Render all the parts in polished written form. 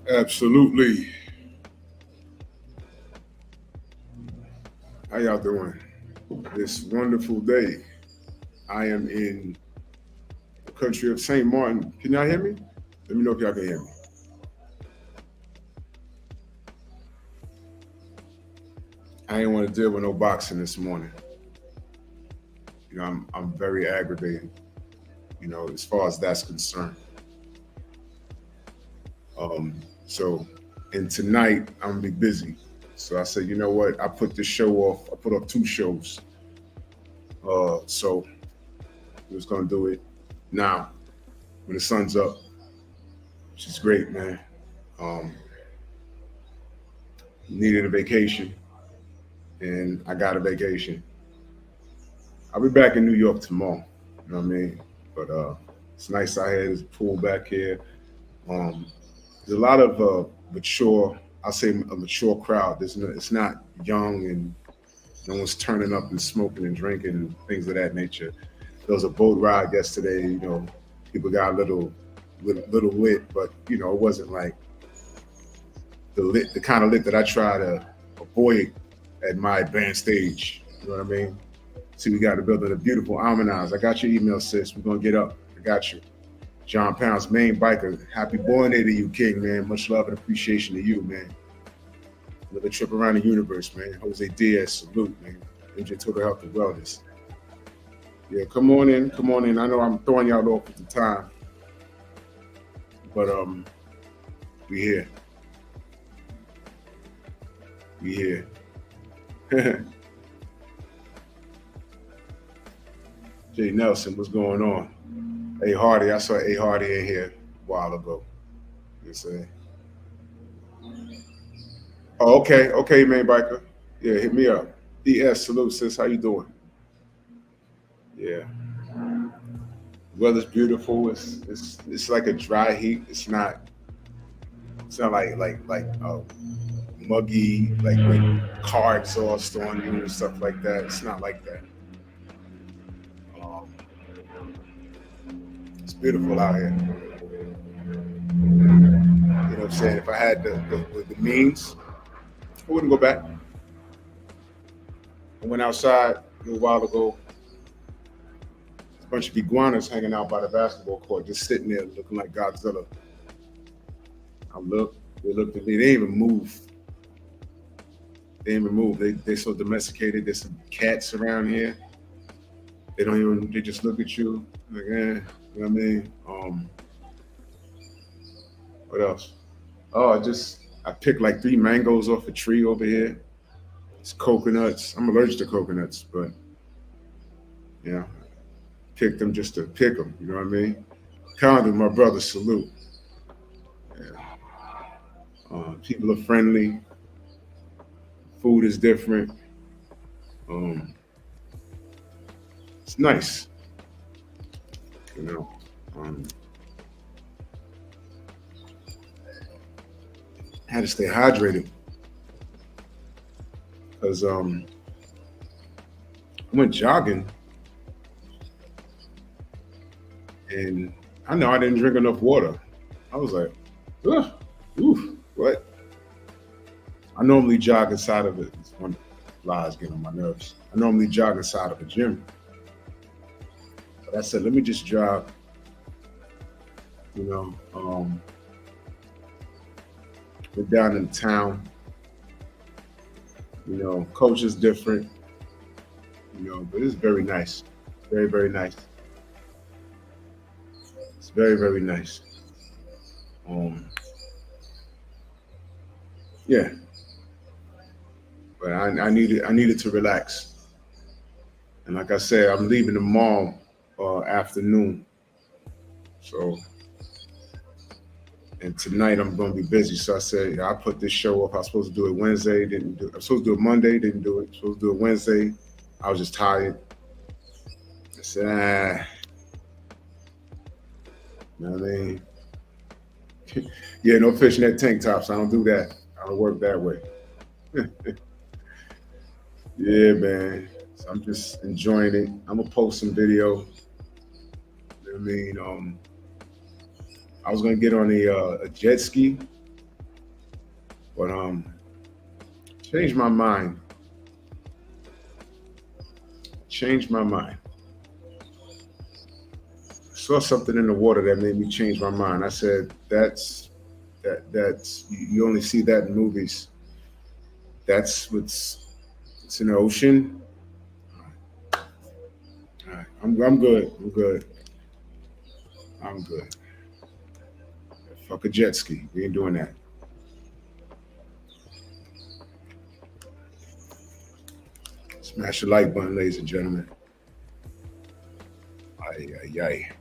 Absolutely. How y'all doing? This wonderful day. I am in the country of St. Martin. Can y'all hear me? Let me know if y'all can hear me. I ain't want to deal with no boxing this morning. I'm very aggravated, as far as that's concerned. So and tonight I'm gonna be busy. So I said, you know what? I put this show off. I put up two shows. So we're just gonna do it now when the sun's up, which is great, man. Um, Needed a vacation, and I got a vacation. I'll be back in New York tomorrow. You know what I mean? But it's nice out here. There's a pool back here. Um, there's a lot of mature. I'll say a mature crowd. It's not young and no one's turning up and smoking and drinking and things of that nature. There was a boat ride yesterday. People got little lit, but it wasn't like the kind of lit that I try to avoid at my advanced age. You know what I mean? See, we got to build a beautiful almanac. I got your email, sis. We're gonna get up. I got you. John Pounds, main biker. Happy born day to you, King, man. Much love and appreciation to you, man. Another trip around the universe, man. Jose Diaz, salute, man. MJ Total Health and Wellness. Yeah, come on in, come on in. I know I'm throwing y'all off at the time, but we here. We here. Jay Nelson, what's going on? A Hardy, I saw A Hardy in here a while ago. You say, oh, okay, man, biker. Yeah, hit me up. DS, salute, sis. How you doing? Yeah, weather's beautiful. It's like a dry heat. It's not like muggy, like when car exhaust on you and stuff like that. It's not like that. Um, it's beautiful out here. You know what I'm saying? If I had the means, I wouldn't go back. I went outside a little while ago. A bunch of iguanas hanging out by the basketball court, just sitting there looking like Godzilla. I looked, they looked at me. They didn't even move. They didn't even move. They so domesticated. There's some cats around here. They don't even. They just look at you like, you know what I mean? What else? Oh, I picked like 3 mangoes off a tree over here. It's coconuts. I'm allergic to coconuts, but yeah, picked them just to pick them. You know what I mean? Condon, my brother, salute. Yeah. People are friendly. Food is different. Um, it's nice. You know. Um, had to stay hydrated because I went jogging and I know I didn't drink enough water. I was like, ugh, oof, what? I normally jog inside of it. It's one flies getting on my nerves. I normally jog inside of a gym, but I said, let me just jog. You know, went down in town. Coach is different. But it's very nice. Very, very nice. It's very, very nice. Um, yeah, but I needed to relax. And like I said, I'm leaving tomorrow afternoon. So and tonight I'm going to be busy. So I said, yeah, I put this show up. I was supposed to do it Wednesday, didn't do it. I was supposed to do it Monday, didn't do it. I was supposed to do it Wednesday. I was just tired. I said, you know what I mean? Yeah, no fishnet tank tops. I don't do that. I don't work that way. Yeah, man. So I'm just enjoying it. I'm gonna post some video. I mean, I was gonna get on a jet ski, But changed my mind. Changed my mind. Saw something in the water that made me change my mind. I said, that's you only see that in movies. That's what's it's in the ocean. All right. I'm good. I'm good. I'm good. Fuck a jet ski. We ain't doing that. Smash the like button, ladies and gentlemen. Ay, ay, ay.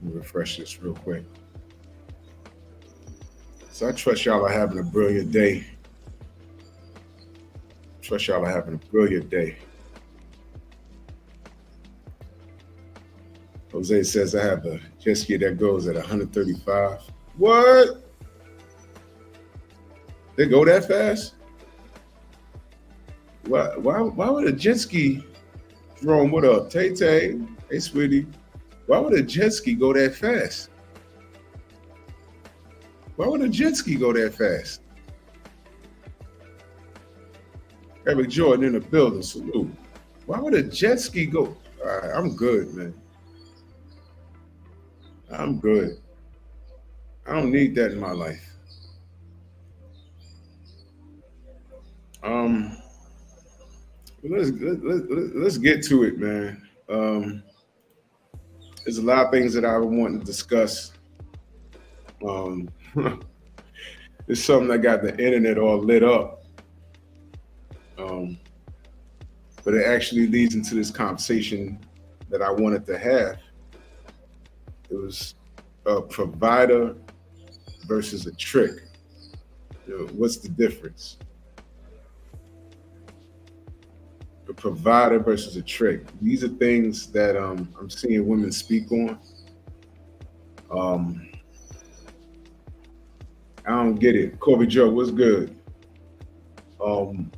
Let me refresh this real quick. So I trust y'all are having a brilliant day. Trust y'all are having a brilliant day. Jose says I have a jet ski that goes at 135. What? They go that fast? Why would a jet ski, Jerome, what up? Tay Tay, hey sweetie. Why would a jet ski go that fast? Why would a jet ski go that fast? Eric Jordan in the building, salute. Why would a jet ski go? All right, I'm good, man. I'm good. I don't need that in my life. Um, let's get to it, man. There's a lot of things that I want to discuss. Um, it's something that got the internet all lit up, um, but it actually leads into this conversation that I wanted to have. It was a provider versus a trick. What's the difference? A provider versus a trick. These are things that I'm seeing women speak on. Um, I don't get it. Kobe Joe, what's good? Um,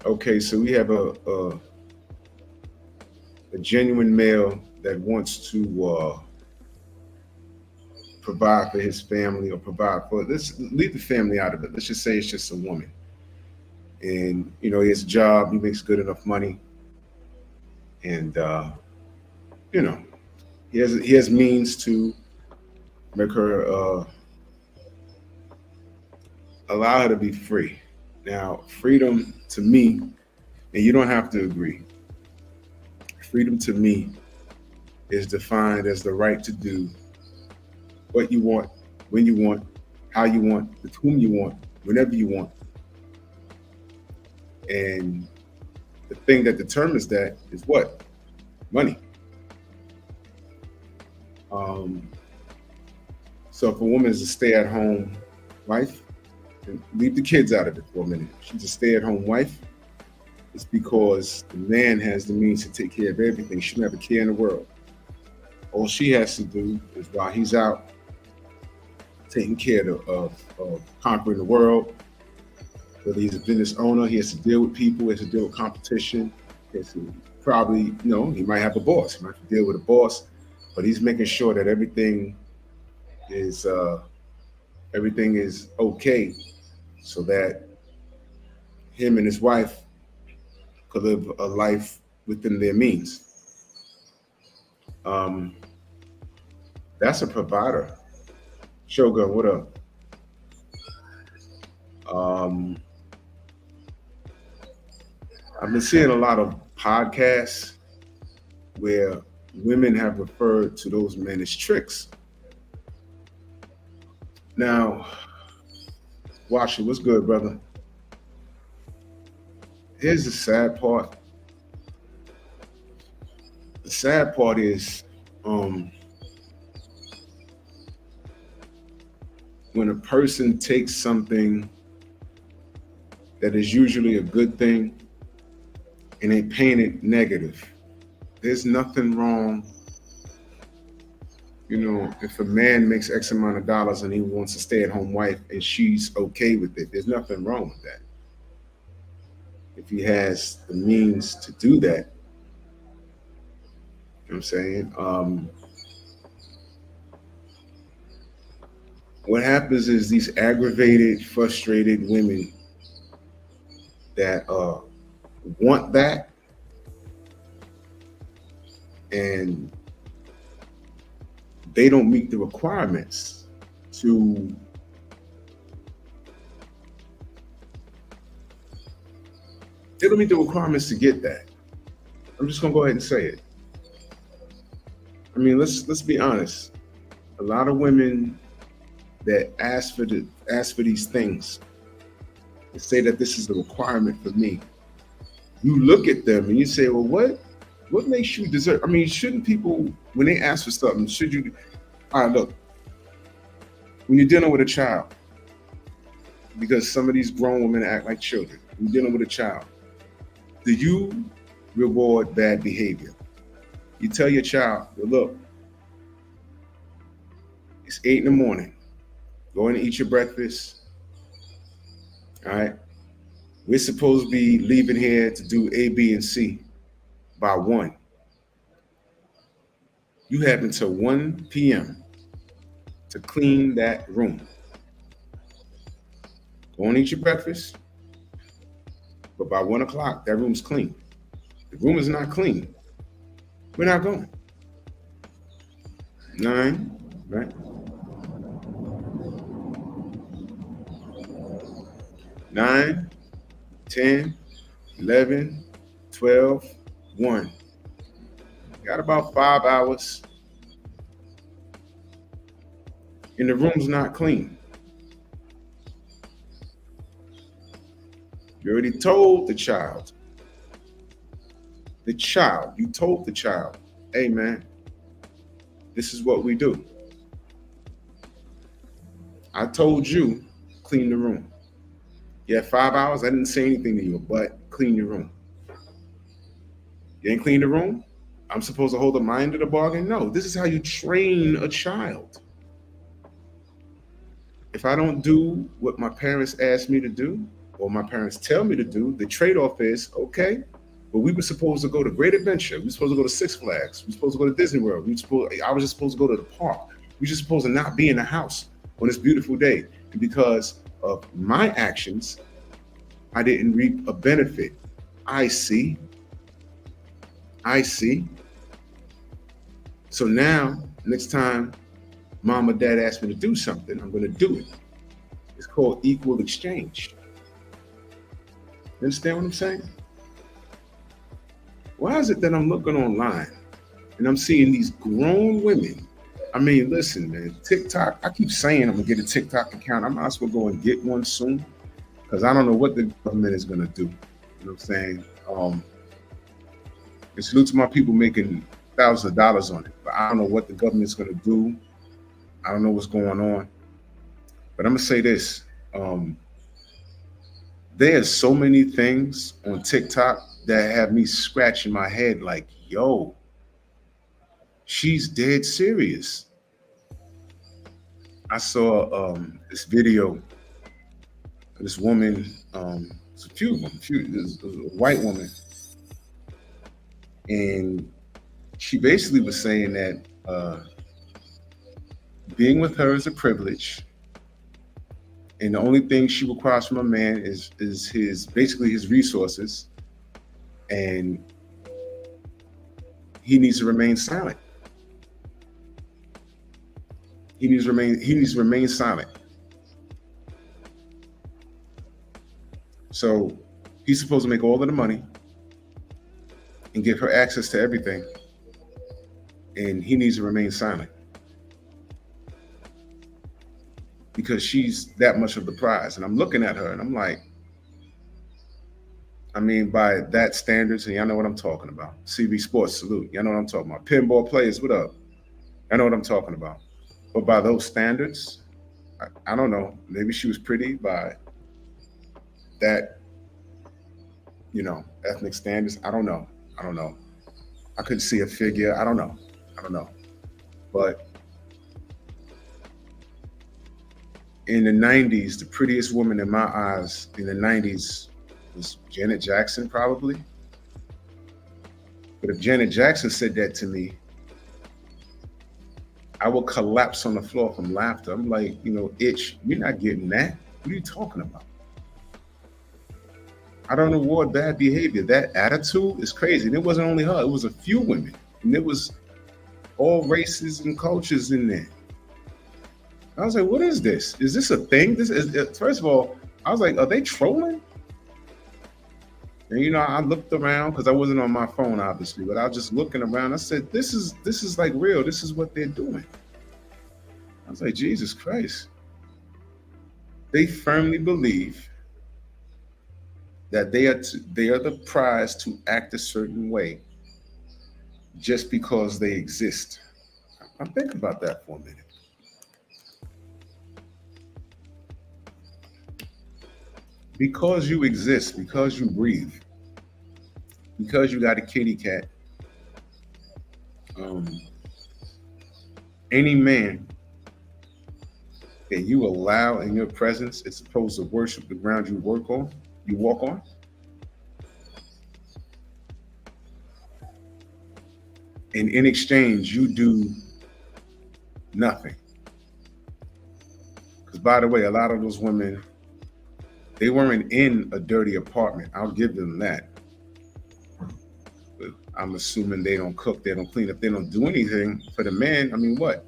okay, so we have a genuine male that wants to provide for his family or provide for. Let's leave the family out of it. Let's just say it's just a woman, and he has a job. He makes good enough money, and you know he has means to make her allow her to be free. Now, freedom to me, and you don't have to agree. Freedom to me is defined as the right to do what you want, when you want, how you want, with whom you want, whenever you want. And the thing that determines that is what? Money. Um, so if a woman is a stay-at-home wife, and leave the kids out of it for a minute. She's a stay-at-home wife. It's because the man has the means to take care of everything. She doesn't have a care in the world. All she has to do is while he's out taking care of conquering the world, whether he's a business owner, he has to deal with people, he has to deal with competition. He has to probably, he might have a boss. He might have to deal with a boss, but he's making sure that is everything is okay, so that him and his wife could live a life within their means. Um, that's a provider. Shogun, what up? I've been seeing a lot of podcasts where women have referred to those men as tricks. Now, Washer, what's good, brother? Here's the sad part. The sad part is when a person takes something that is usually a good thing and they paint it negative. There's nothing wrong. If a man makes X amount of dollars and he wants a stay-at-home wife and she's okay with it, there's nothing wrong with that. If he has the means to do that, you know what I'm saying? What happens is these aggravated, frustrated women that want that, and they don't meet the requirements to they don't meet the requirements to get that. I'm just gonna go ahead and say it. I mean, let's be honest. A lot of women that ask for these things and say that this is the requirement for me. You look at them and you say, well, what makes you deserve? I mean, shouldn't people, when they ask for something, should you? All right, look, when you're dealing with a child, because some of these grown women act like children. When you're dealing with a child, do you reward bad behavior? You tell your child, well, look, it's 8 in the morning. Go in and eat your breakfast. All right. We're supposed to be leaving here to do A, B, and C by 1. You have until 1 p.m. to clean that room. Go and eat your breakfast. But by 1 o'clock, that room's clean. The room is not clean. We're not going. 9, right? 9, 10, 11, 12, 1. Got about 5 hours. And the room's not clean. You already told the child. You told the child, hey man, this is what we do. I told you, clean the room. You had 5 hours, I didn't say anything to you, but clean your room. You didn't clean the room? I'm supposed to hold the mind to the bargain? No, this is how you train a child. If I don't do what my parents ask me to do, or my parents tell me to do, the trade-off is, okay, but we were supposed to go to Great Adventure. We were supposed to go to Six Flags. We were supposed to go to Disney World. I was just supposed to go to the park. We were just supposed to not be in the house on this beautiful day. And because of my actions, I didn't reap a benefit. I see. So now, next time mom or dad asks me to do something, I'm going to do it. It's called equal exchange. You understand what I'm saying? Why is it that I'm looking online and I'm seeing these grown women? I mean, listen, man, TikTok, I keep saying I'm going to get a TikTok account. I might as well go and get one soon because I don't know what the government is going to do. You know what I'm saying? And salute to my people making thousands of dollars on it, but I don't know what the government's going to do. I don't know what's going on. But I'm going to say this. There's so many things on TikTok that have me scratching my head like, yo, she's dead serious. I saw this video of this woman, it's a few of them, there's a white woman, and she basically was saying that being with her is a privilege, and the only thing she requires from a man is his resources, and he needs to remain silent. He needs to remain silent. So he's supposed to make all of the money and give her access to everything, and he needs to remain silent because she's that much of the prize. And I'm looking at her and I'm like, I mean, by that standards, and y'all know what I'm talking about. CB Sports, salute. Y'all know what I'm talking about. Pinball players, what up? I know what I'm talking about. But by those standards, I don't know. Maybe she was pretty by that, ethnic standards. I don't know. I couldn't see a figure. I don't know. But in the 90s, the prettiest woman in my eyes in the 90s was Janet Jackson, probably. But if Janet Jackson said that to me, I will collapse on the floor from laughter. I'm like, itch, you're not getting that. What are you talking about? I don't reward bad behavior. That attitude is crazy. And it wasn't only her, it was a few women. And it was all races and cultures in there. I was like, what is this? Is this a thing? This is, first of all, I was like, are they trolling? And I looked around because I wasn't on my phone, obviously, but I was just looking around. I said, this is like real. This is what they're doing. I was like, Jesus Christ. They firmly believe that they are the prize to act a certain way just because they exist. I'm thinking about that for a minute. Because you exist, because you breathe, because you got a kitty cat, any man that you allow in your presence is supposed to worship the ground you walk on. And in exchange, you do nothing. Because by the way, a lot of those women, they weren't in a dirty apartment. I'll give them that. But I'm assuming they don't cook, they don't clean. If they don't do anything for the man, I mean, what?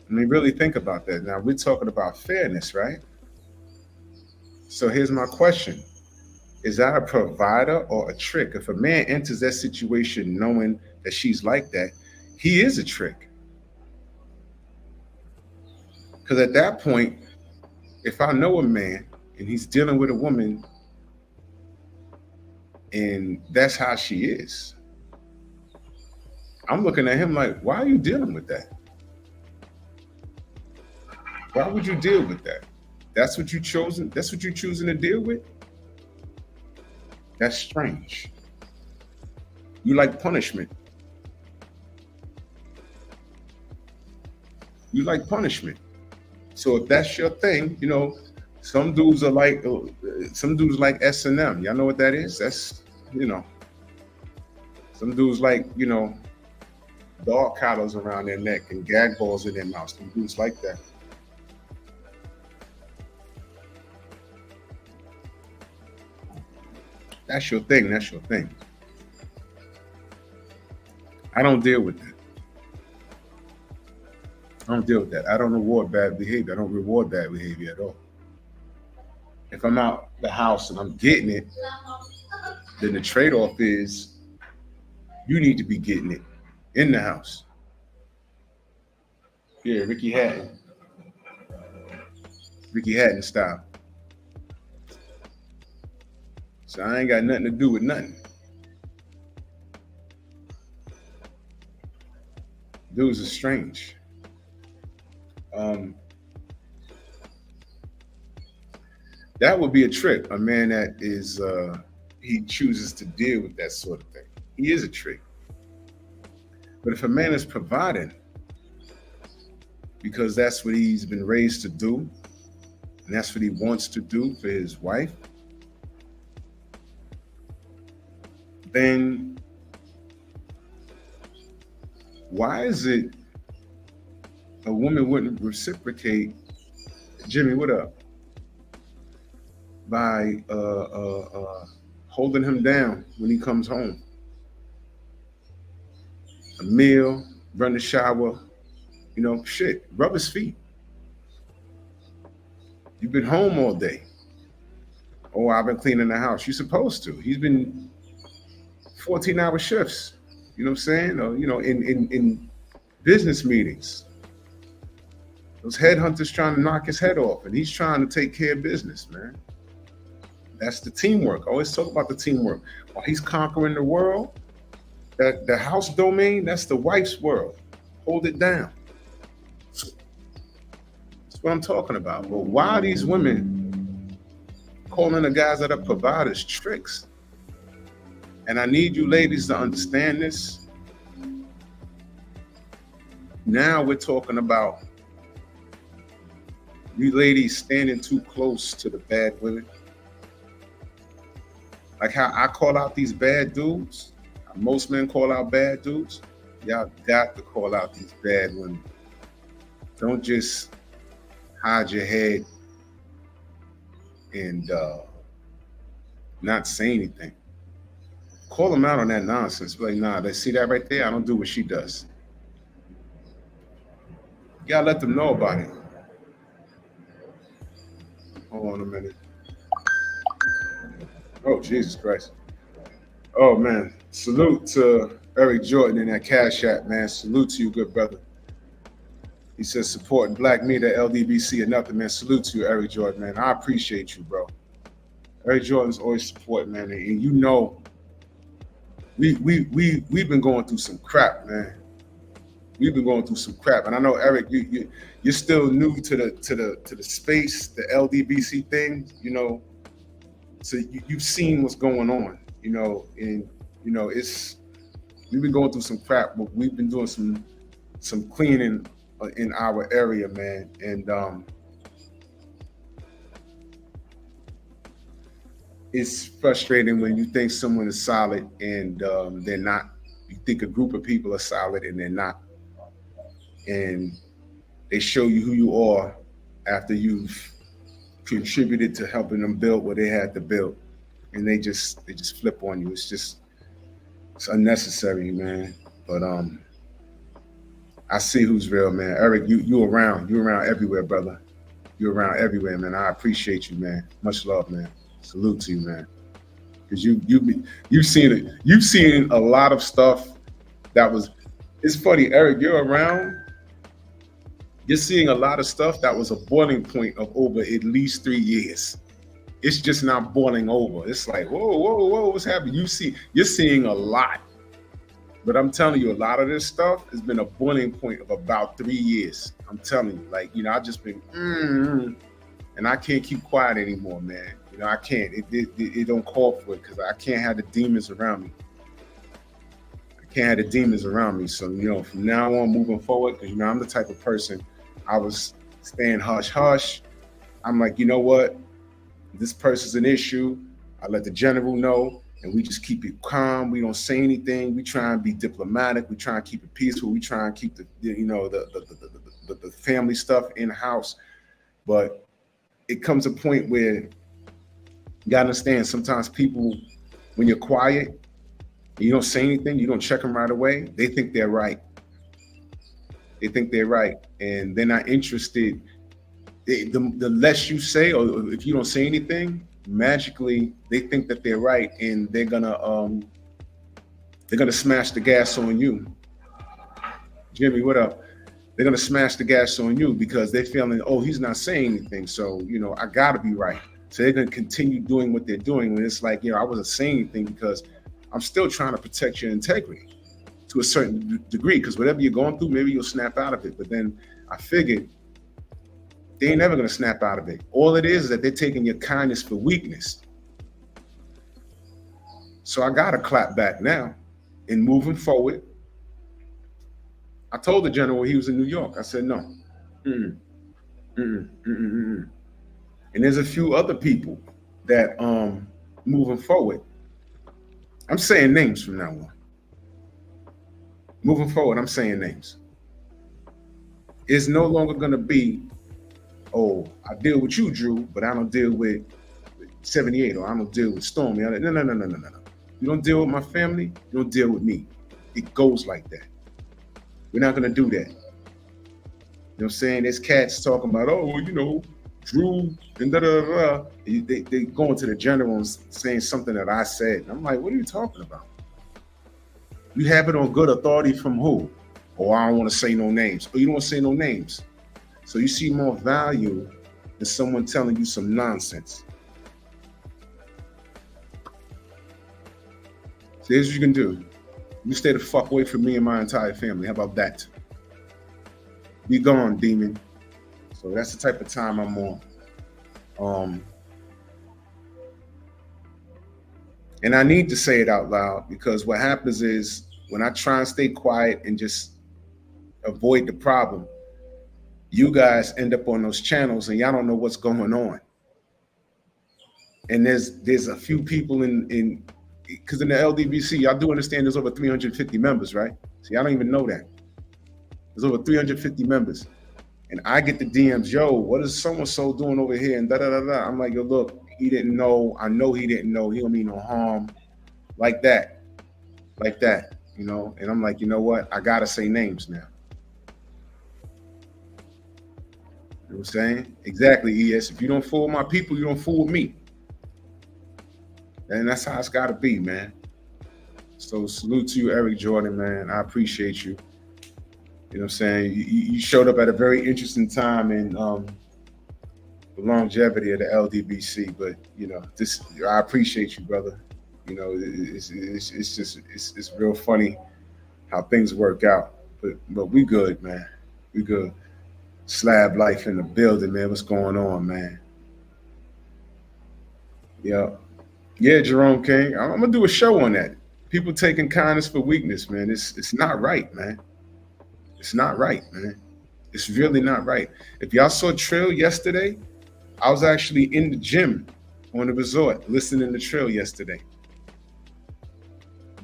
I mean, really think about that. Now, we're talking about fairness, right? So here's my question. Is that a provider or a trick? If a man enters that situation knowing that she's like that, he is a trick. Because at that point, if I know a man and he's dealing with a woman and that's how she is, I'm looking at him like, why are you dealing with that? Why would you deal with that? That's what you're choosing to deal with? That's strange. You like punishment. You like punishment. So if that's your thing, some dudes like S&M. Y'all know what that is? That's, some dudes like, dog collars around their neck and gag balls in their mouth. Some dudes like that. That's your thing. That's your thing. I don't deal with that. I don't deal with that. I don't reward bad behavior. I don't reward bad behavior at all. If I'm out the house and I'm getting it, then the trade-off is you need to be getting it in the house. Yeah, Ricky Hatton style. So I ain't got nothing to do with nothing. Dudes are strange. That would be a trick. A man that is, he chooses to deal with that sort of thing. He is a trick. But if a man is providing, because that's what he's been raised to do, and that's what he wants to do for his wife, then why is it a woman wouldn't reciprocate, Jimmy, what up, by holding him down when he comes home? A meal, run the shower, shit, rub his feet. You've been home all day. Oh, I've been cleaning the house. You're supposed to. He's been 14-hour shifts. You know what I'm saying? Or, in business meetings. Those headhunters trying to knock his head off, and he's trying to take care of business, man. That's the teamwork. I always talk about the teamwork. While he's conquering the world, that the house domain, that's the wife's world. Hold it down. That's what I'm talking about. But why are these women calling the guys that are providers tricks? And I need you ladies to understand this. Now we're talking about you ladies standing too close to the bad women. Like how I call out these bad dudes, how most men call out bad dudes. Y'all got to call out these bad women. Don't just hide your head and not say anything. Call them out on that nonsense. Be like, nah, they see that right there. I don't do what she does. You gotta let them know about it. Hold on a minute. Oh, Jesus Christ. Oh man. Salute to Eric Jordan in that Cash App, man. Salute to you, good brother. He says supporting Black Media, LDBC, or nothing, man. Salute to you, Eric Jordan, man. I appreciate you, bro. Eric Jordan's always supporting, man. And you know, we've been going through some crap, man. We've been going through some crap, and I know Eric, you're still new to the space, the LDBC thing, you know. So you've seen what's going on, you know, and you know we've been going through some crap, but we've been doing some cleaning in our area, man, and it's frustrating when you think someone is solid and they're not. You think a group of people are solid and they're not, and they show you who you are after you've contributed to helping them build what they had to build, and they just flip on you. It's unnecessary, man. But I see who's real, man. Eric, you around everywhere, brother. You're around everywhere, man. I appreciate you, man. Much love, man. Salute to you, man. Because you've seen it. You've seen a lot of stuff that was. It's funny, Eric. You're around. You're seeing a lot of stuff that was a boiling point of over at least 3 years. It's just not boiling over. It's like, whoa, what's happening? You're seeing a lot. But I'm telling you, a lot of this stuff has been a boiling point of about 3 years. I'm telling you, like, you know, I've just been, and I can't keep quiet anymore, man. You know, I can't. It don't call for it because I can't have the demons around me. I can't have the demons around me. So, you know, from now on, moving forward, because, you know, I'm the type of person, I was staying hush hush. I'm like, you know what? This person's an issue. I let the general know, and we just keep it calm. We don't say anything. We try and be diplomatic. We try and keep it peaceful. We try and keep the family stuff in house. But it comes a point where you gotta understand. Sometimes people, when you're quiet, and you don't say anything, you don't check them right away. They think they're right. They think they're right, and they're not interested. The less you say, or if you don't say anything, magically they think that they're right, and they're gonna smash the gas on you. Jimmy, what up? They're gonna smash the gas on you because they're feeling, oh, he's not saying anything, so you know I gotta be right. So they're gonna continue doing what they're doing when it's like, you know, I wasn't saying anything because I'm still trying to protect your integrity to a certain degree, because whatever you're going through, maybe you'll snap out of it. But then I figured they ain't never gonna snap out of it. All it is that they're taking your kindness for weakness. So I gotta clap back now. And moving forward, I told the general he was in New York. I said no. And there's a few other people that moving forward. I'm saying names from now on. Moving forward, I'm saying names. It's no longer gonna be, oh, I deal with you, Drew, but I don't deal with 78, or I don't deal with Stormy. No. You don't deal with my family, you don't deal with me. It goes like that. We're not gonna do that. You know what I'm saying? There's cats talking about, oh, well, you know, Drew and da. They going to the general and saying something that I said. And I'm like, what are you talking about? You have it on good authority from who? Oh, I don't want to say no names. Oh, you don't want to say no names. So you see more value than someone telling you some nonsense. So here's what you can do. You stay the fuck away from me and my entire family. How about that? Be gone, demon. So that's the type of time I'm on. And I need to say it out loud, because what happens is when I try and stay quiet and just avoid the problem, you guys end up on those channels and y'all don't know what's going on. And there's a few people in because in the LDBC, y'all do understand there's over 350 members, right? See, I don't even know that. There's over 350 members. And I get the DMs, yo, what is so-and-so doing over here? And da-da-da-da. I'm like, yo, look, he didn't know. I know he didn't know. He don't mean no harm. Like that. Like that, you know? And I'm like, you know what? I got to say names now. You know what I'm saying? Exactly, ES. If you don't fool my people, you don't fool me. And that's how it's got to be, man. So salute to you, Eric Jordan, man. I appreciate you. You know what I'm saying? You showed up at a very interesting time in the longevity of the LDBC, but you know, this I appreciate you, brother. You know, it's real funny how things work out. But we good, man. We good. Slab life in the building, man. What's going on, man? Yeah. Yeah, Jerome King. I'm gonna do a show on that. People taking kindness for weakness, man. It's not right, man. It's not right, man. It's really not right. If y'all saw Trill yesterday, I was actually in the gym on the resort listening to Trill yesterday.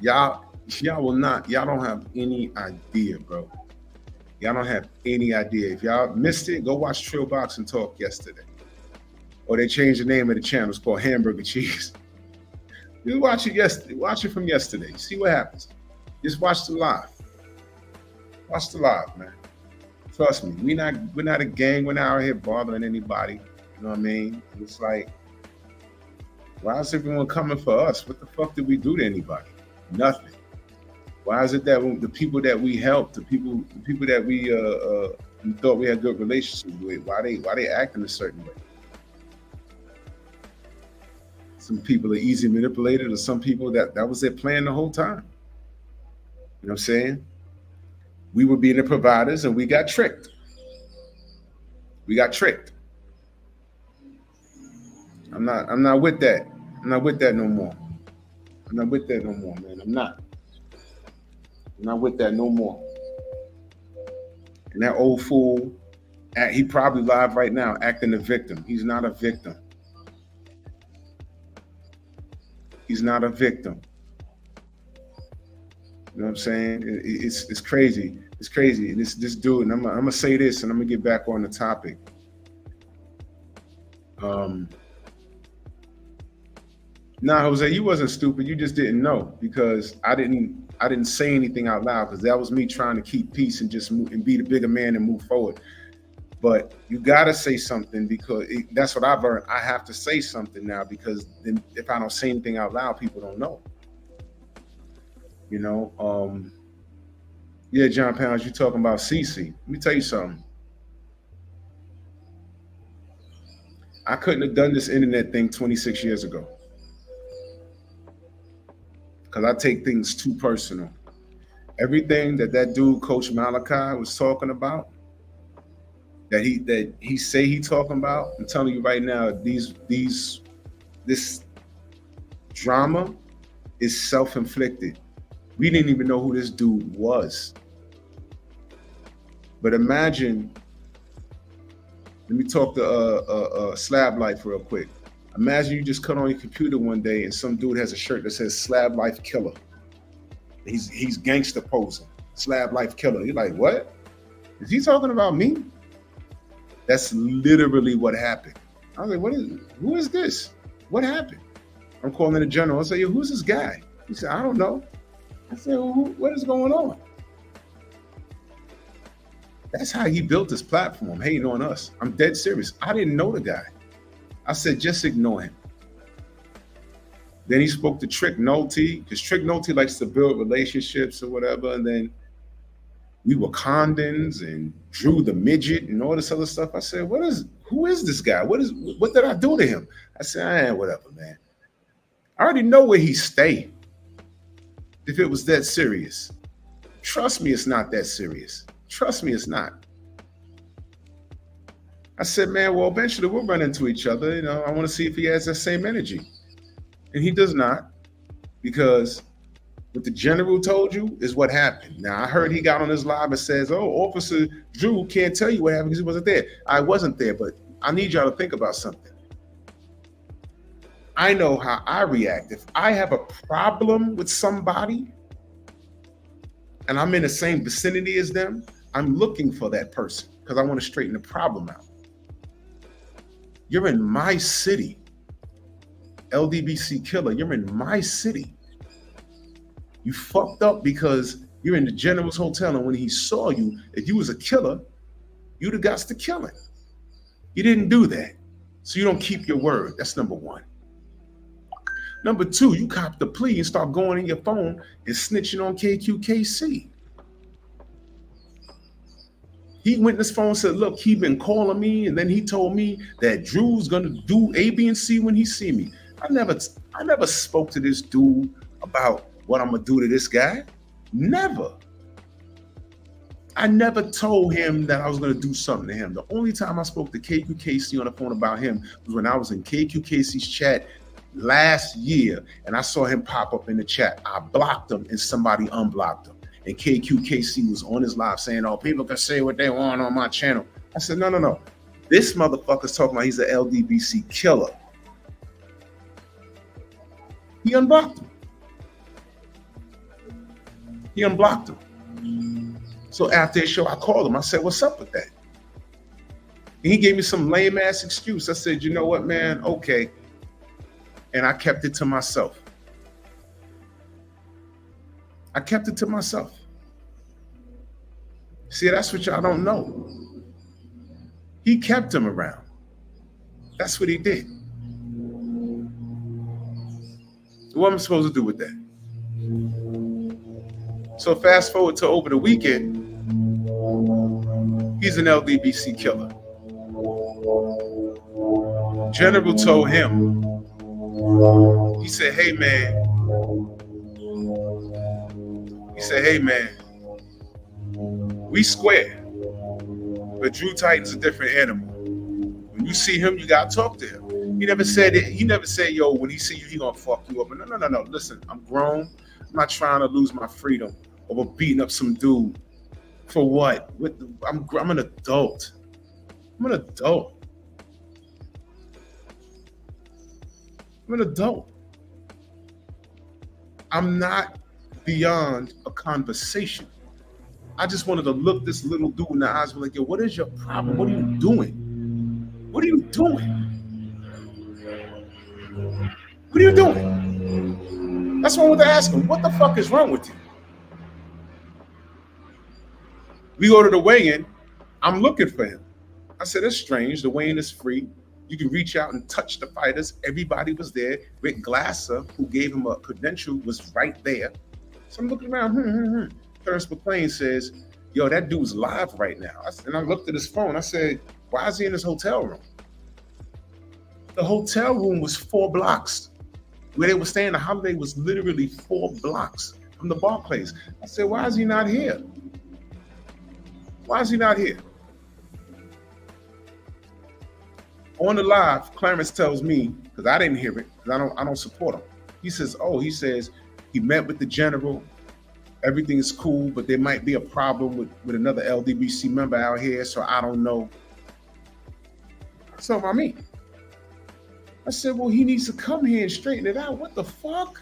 Y'all don't have any idea, bro. Y'all don't have any idea. If y'all missed it, go watch Trill Boxing Talk yesterday. Or they changed the name of the channel. It's called Hamburger Cheese. You watch it yesterday. Watch it from yesterday. See what happens. Just watch the live. Watch the live, man. Trust me. We're not a gang. We're not out here bothering anybody. You know what I mean? It's like, why is everyone coming for us? What the fuck did we do to anybody? Nothing. Why is it that the people that we helped, the people that we thought we had good relationships with, why they acting a certain way? Some people are easy manipulated, or some people that was their plan the whole time. You know what I'm saying? We were being the providers and we got tricked. We got tricked. I'm not with that. I'm not with that no more. I'm not with that no more, man. I'm not with that no more. And that old fool, he probably live right now acting the victim. He's not a victim. He's not a victim. You know what I'm saying? It's crazy. It's crazy. And this dude, and I'm gonna say this, and I'm gonna get back on the topic. Nah, Jose, you wasn't stupid. You just didn't know, because I didn't say anything out loud, because that was me trying to keep peace and just move and be the bigger man and move forward. But you gotta say something, because that's what I've learned. I have to say something now, because then if I don't say anything out loud, people don't know. You know, yeah, John Pounds, you talking about CC. Let me tell you something. I couldn't have done this internet thing 26 years ago, because I take things too personal. Everything that dude, Coach Malachi, was talking about, that he say he talking about, I'm telling you right now, this drama is self-inflicted. We didn't even know who this dude was. But imagine, let me talk to Slab Life real quick. Imagine you just cut on your computer one day and some dude has a shirt that says Slab Life Killer. He's gangster posing, Slab Life Killer. You're like, what? Is he talking about me? That's literally what happened. I was like, who is this? What happened? I'm calling the general. I say, yo, who's this guy? He said, I don't know. I said, well, what is going on? That's how he built this platform, hating on us. I'm dead serious. I didn't know the guy. I said, just ignore him. Then he spoke to Trick Nolte, because Trick Nolte likes to build relationships or whatever. And then we were Condons and Drew the Midget and all this other stuff. I said, who is this guy? What did I do to him? I said, whatever, man. I already know where he stayed. If it was that serious. Trust me, it's not that serious. Trust me, it's not. I said, man, well, eventually we'll run into each other. You know, I want to see if he has that same energy. And he does not, because what the general told you is what happened. Now, I heard he got on his live and says, oh, Officer Drew can't tell you what happened because he wasn't there. I wasn't there, but I need y'all to think about something. I know how I react. If I have a problem with somebody, and I'm in the same vicinity as them, I'm looking for that person because I want to straighten the problem out. You're in my city. LDBC killer, you're in my city. You fucked up because you're in the General's Hotel, and when he saw you, if you was a killer, you'd have got to kill him. You didn't do that. So you don't keep your word. That's number one. Number two, you cop the plea and start going in your phone and snitching on KQKC. He went in his phone and said, look, he been calling me, and then he told me that Drew's gonna do A, B, and C when he see me. I never spoke to this dude about what I'm gonna do to this guy. Never. I never told him that I was gonna do something to him. The only time I spoke to KQKC on the phone about him was when I was in KQKC's chat last year, and I saw him pop up in the chat. I blocked him and somebody unblocked him. And KQKC was on his live saying, oh, people can say what they want on my channel. I said, no. This motherfucker's talking about he's an LDBC killer. He unblocked him. He unblocked him. So after his show, I called him. I said, what's up with that? And he gave me some lame ass excuse. I said, you know what, man? Okay. And I kept it to myself. I kept it to myself. See, that's what y'all don't know. He kept him around. That's what he did. What am I supposed to do with that? So fast forward to over the weekend, he's an LDBC killer. General told him, he said, hey man, we square, but Drew Titan's a different animal. When you see him, you gotta talk to him. He never said it. He never said, yo, when he see you, he gonna fuck you up. No. Listen, I'm grown. I'm not trying to lose my freedom over beating up some dude. For what? I'm an adult. I'm an adult. I'm not beyond a conversation. I just wanted to look this little dude in the eyes and be like, yo, what is your problem? What are you doing? What are you doing? What are you doing? That's what I wanted to ask him. What the fuck is wrong with you? We go to the weigh-in. I'm looking for him. I said, it's strange. The weigh-in is free. You can reach out and touch the fighters. Everybody was there. Rick Glasser, who gave him a credential, was right there. So I'm looking around. Terrence McClain says, yo, that dude's live right now. And I looked at his phone. I said, why is he in his hotel room? The hotel room was 4 blocks. Where they were staying, the Holiday was literally 4 blocks from the Barclays. I said, why is he not here? Why is he not here? On the live, Clarence tells me, because I didn't hear it, because I don't support him. He says he met with the general. Everything is cool, but there might be a problem with another LDBC member out here, so I don't know. So about me. I said, well, he needs to come here and straighten it out. What the fuck?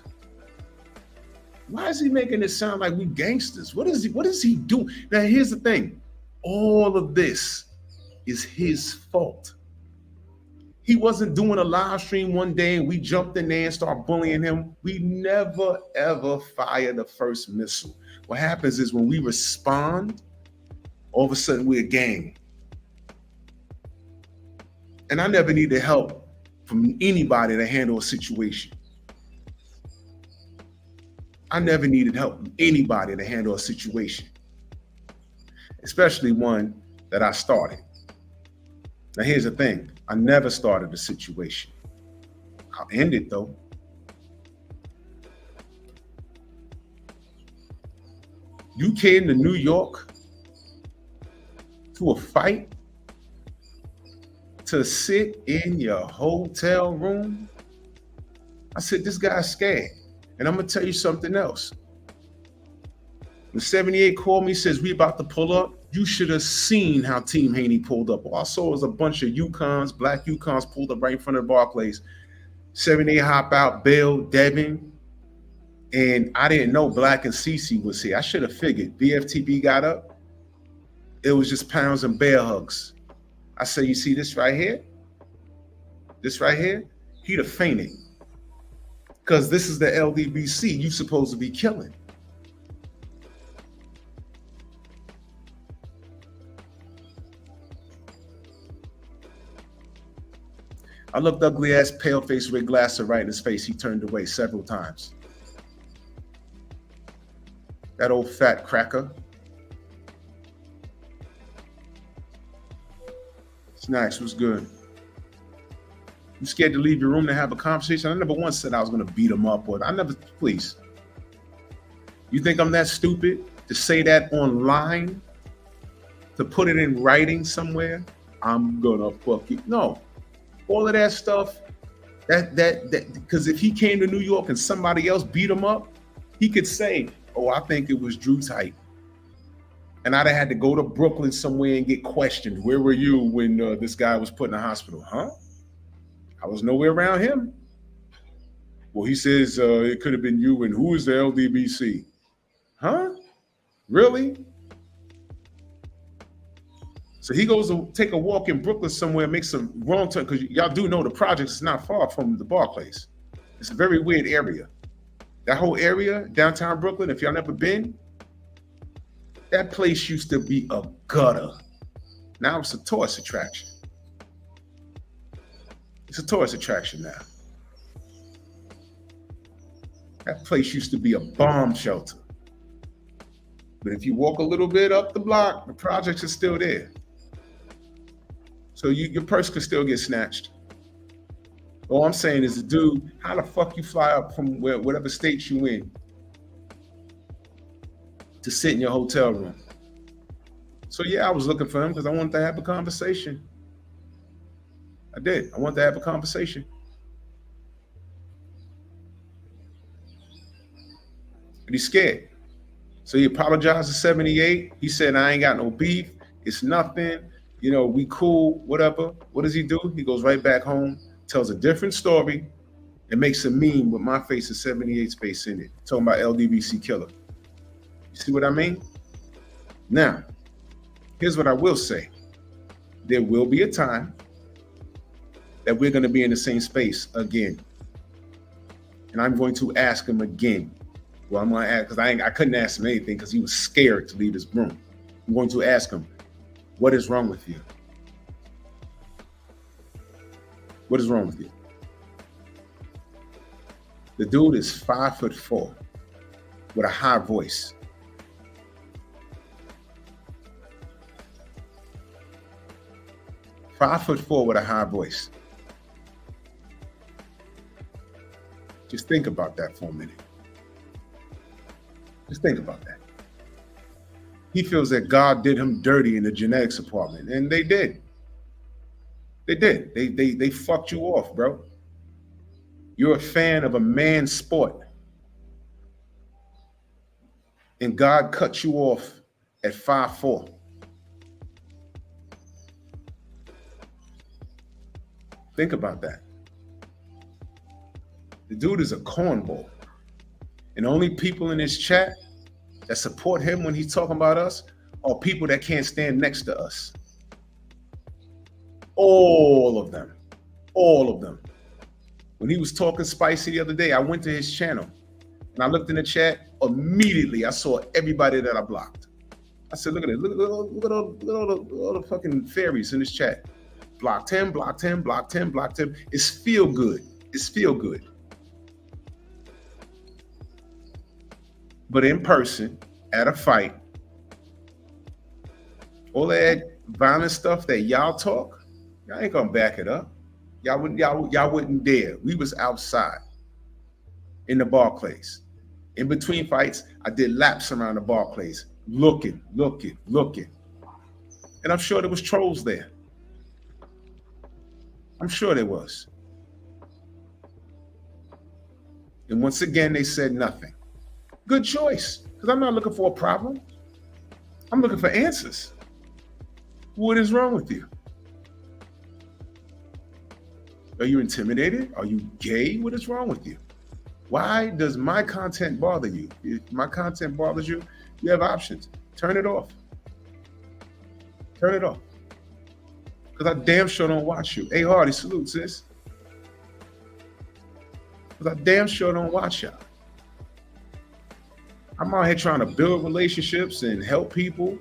Why is he making it sound like we gangsters? What is he doing? Now, here's the thing. All of this is his fault. He wasn't doing a live stream one day and we jumped in there and started bullying him. We never, ever fire the first missile. What happens is when we respond, all of a sudden we're a gang. And I never needed help from anybody to handle a situation. I never needed help from anybody to handle a situation, especially one that I started. Now, here's the thing. I never started a situation. I'll end it, though. You came to New York to a fight to sit in your hotel room? I said, this guy's scared. And I'm going to tell you something else. When 78 called me, says, we about to pull up, you should have seen how Team Haney pulled up. All I saw was a bunch of Yukons, black Yukons pulled up right in front of Barclays. 78 hop out, Bill, Devin. And I didn't know Black and Cece was here. I should have figured. BFTB got up. It was just pounds and bear hugs. I said, you see this right here? This right here? He'd have fainted. Because this is the LDBC you supposed to be killing. I looked ugly ass, pale face with glasses right in his face. He turned away several times. That old fat cracker. Snacks was good. You scared to leave your room to have a conversation? I never once said I was going to beat him up, or I never, please. You think I'm that stupid to say that online? To put it in writing somewhere? I'm gonna fuck you. No. All of that stuff, that because if he came to New York and somebody else beat him up, he could say, oh, I think it was Drew Tight. And I'd have had to go to Brooklyn somewhere and get questioned. Where were you when this guy was put in the hospital? Huh? I was nowhere around him. Well, he says it could have been you, and who is the LDBC? Huh? Really? So he goes to take a walk in Brooklyn somewhere, makes some wrong turn, because y'all do know the project is not far from the Barclays. It's a very weird area. That whole area, downtown Brooklyn, if y'all never been, that place used to be a gutter. Now it's a tourist attraction. It's a tourist attraction now. That place used to be a bomb shelter. But if you walk a little bit up the block, the projects are still there. So your purse could still get snatched. All I'm saying is, dude, how the fuck you fly up from whatever state you in to sit in your hotel room? So yeah, I was looking for him because I wanted to have a conversation. I did. I wanted to have a conversation. But he's scared. So he apologized to 78. He said, I ain't got no beef. It's nothing. You know, we cool, whatever. What does he do? He goes right back home, tells a different story, and makes a meme with my face and 78's face in it, talking about LDBC killer. You see what I mean? Now, here's what I will say. There will be a time that we're going to be in the same space again. And I'm going to ask him again. Well, I'm going to ask, because I couldn't ask him anything because he was scared to leave his room. I'm going to ask him, what is wrong with you? What is wrong with you? The dude is 5'4" with a high voice. "5'4" with a high voice. Just think about that for a minute. Just think about that. He feels that God did him dirty in the genetics department, and they did. They did. They fucked you off, bro. You're a fan of a man's sport, and God cut you off at 5'4". Think about that. The dude is a cornball. And the only people in this chat that support him when he's talking about us are people that can't stand next to us. All of them. All of them. When he was talking spicy the other day, I went to his channel and I looked in the chat. Immediately, I saw everybody that I blocked. I said, look at it. Look at all the fucking fairies in this chat. Blocked him, blocked him, blocked him, blocked him. It's feel good. It's feel good. But in person, at a fight, all that violent stuff that y'all talk, y'all ain't gonna back it up. Y'all wouldn't dare. We was outside in the Barclays. In between fights, I did laps around the Barclays, looking. And I'm sure there was trolls there. I'm sure there was. And once again, they said nothing. Good choice, because I'm not looking for a problem. I'm looking for answers. What is wrong with you? Are you intimidated? Are you gay? What is wrong with you? Why does my content bother you? If my content bothers you, you have options. Turn it off. Turn it off. Because I damn sure don't watch you. Hey, Hardy, salute, sis. Because I damn sure don't watch y'all. I'm out here trying to build relationships and help people.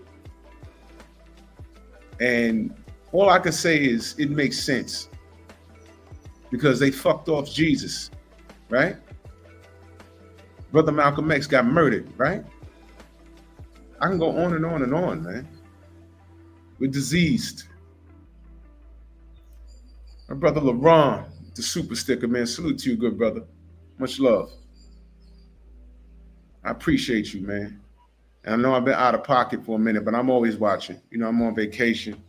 And all I can say is it makes sense. Because they fucked off Jesus, right? Brother Malcolm X got murdered, right? I can go on and on and on, man. We're diseased. My brother LeBron, the super sticker, man. Salute to you, good brother. Much love. I appreciate you, man. And I know I've been out of pocket for a minute, but I'm always watching. You know, I'm on vacation,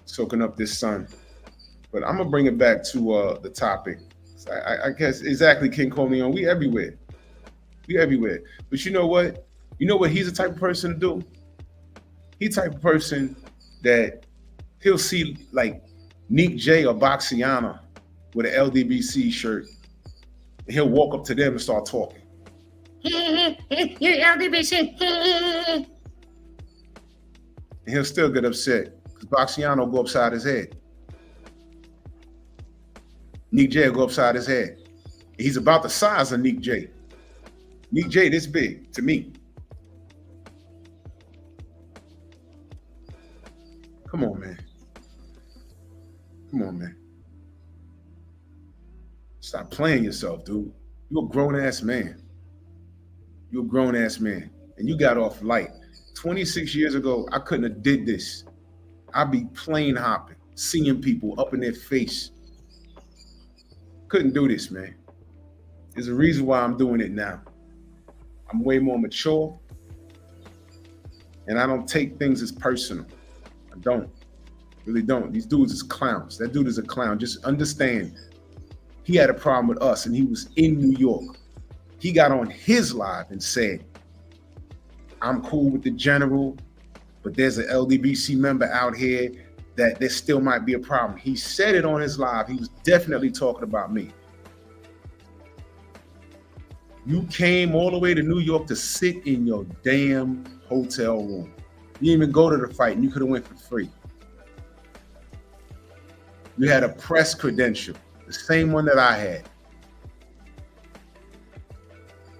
soaking up this sun. But I'm gonna bring it back to the topic. I guess exactly, King Corleone. We everywhere. We everywhere. But you know what? You know what he's the type of person to do? He's the type of person that he'll see like Nick J or Boxiana with an LDBC shirt. And he'll walk up to them and start talking. You're LDBC. And he'll still get upset because Boxiana will go upside his head. Nick J will go upside his head. He's about the size of Nick J. Nick J this big to me. Come on, man. Come on, man. Stop playing yourself, dude. You're a grown-ass man. You're a grown-ass man. And you got off light. 26 years ago, I couldn't have did this. I'd be plane hopping, seeing people up in their face. Couldn't do this, man. There's a reason why I'm doing it now. I'm way more mature. And I don't take things as personal. I don't. Really don't. These dudes is clowns. That dude is a clown. Just understand, he had a problem with us and he was in New York. He got on his live and said, I'm cool with the general, but there's an LDBC member out here that there still might be a problem. He said it on his live. He was definitely talking about me. You came all the way to New York to sit in your damn hotel room. You didn't even go to the fight and you could have went for free. You had a press credential, the same one that I had.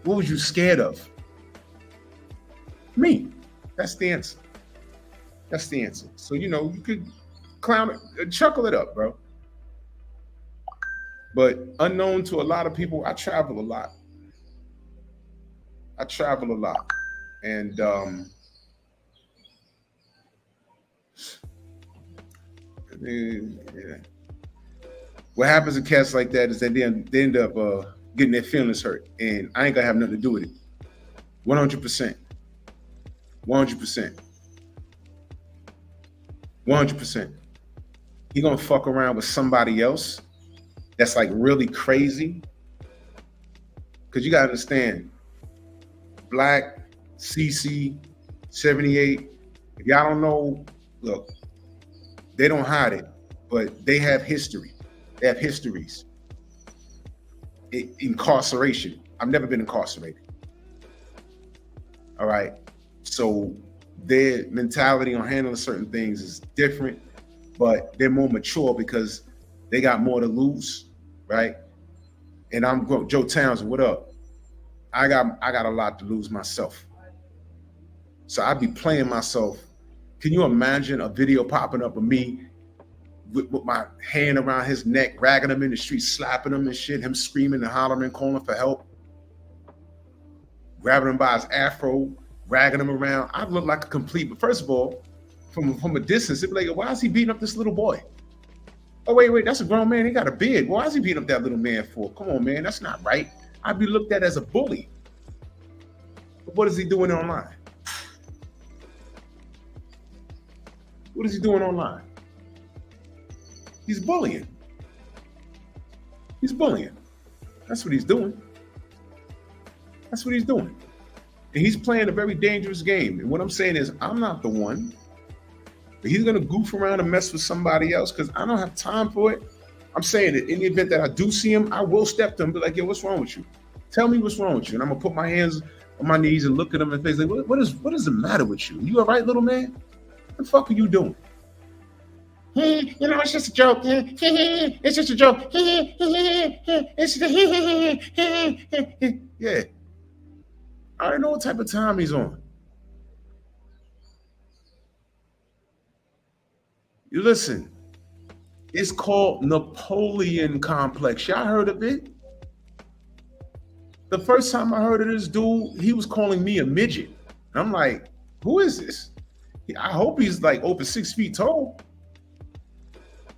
What was you scared of? Me. That's the answer. That's the answer. So, you know, you could clown it, chuckle it up, bro. But unknown to a lot of people, I travel a lot. I travel a lot. And yeah. What happens in cats like that is that they end up getting their feelings hurt. And I ain't gonna have nothing to do with it. 100%. 100%. 100%. He gonna fuck around with somebody else that's like really crazy. Cause you gotta understand, Black, CC, 78, if y'all don't know, look, they don't hide it, but they have history. They have histories. Incarceration. I've never been incarcerated. All right. So their mentality on handling certain things is different, but they're more mature because they got more to lose, right? And I'm Joe Townsend, what up? I got a lot to lose myself. So I'd be playing myself. Can you imagine a video popping up of me with my hand around his neck, ragging him in the street, slapping him and shit, him screaming and hollering, calling for help, grabbing him by his afro, ragging him around? I'd look like a complete, but first of all, from a distance, it'd be like, why is he beating up this little boy? Oh, wait, that's a grown man. He got a beard. Why is he beating up that little man for? Come on, man, that's not right. I'd be looked at as a bully. But what is he doing online? What is he doing online? He's bullying. He's bullying. That's what he's doing. That's what he's doing. And he's playing a very dangerous game. And what I'm saying is, I'm not the one. But he's going to goof around and mess with somebody else because I don't have time for it. I'm saying that in the event that I do see him, I will step to him and be like, yo, what's wrong with you? Tell me what's wrong with you. And I'm gonna put my hands on my knees and look at him in the face like, what is the matter with you? You all right, little man? What the fuck are you doing? You know, it's just a joke. It's just a joke. It's yeah. I already know what type of time he's on. You listen. It's called Napoleon complex. Y'all heard of it? The first time I heard of this dude, he was calling me a midget. And I'm like, who is this? I hope he's like over 6 feet tall.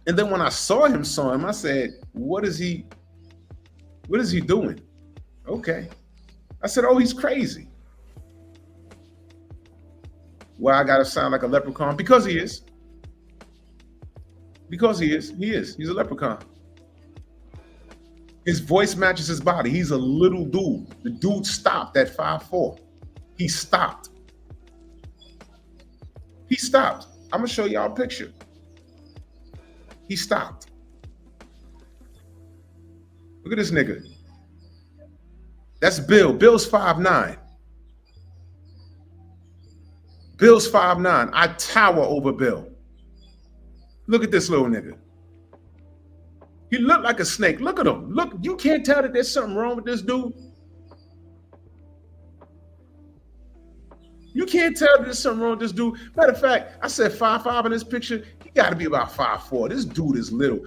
And then when I saw him, I said, what is he doing? Okay. I said, oh, he's crazy. Well, I gotta sound like a leprechaun because he is. Because he is. He's a leprechaun. His voice matches his body. He's a little dude. The dude stopped at 5'4". He stopped. He stopped. I'm gonna show y'all a picture. He stopped. Look at this nigga. That's Bill. Bill's 5'9". Bill's 5'9". I tower over Bill. Look at this little nigga. He looked like a snake. Look at him. Look, you can't tell that there's something wrong with this dude. You can't tell that there's something wrong with this dude. Matter of fact, I said 5'5" in this picture. He got to be about 5'4". This dude is little.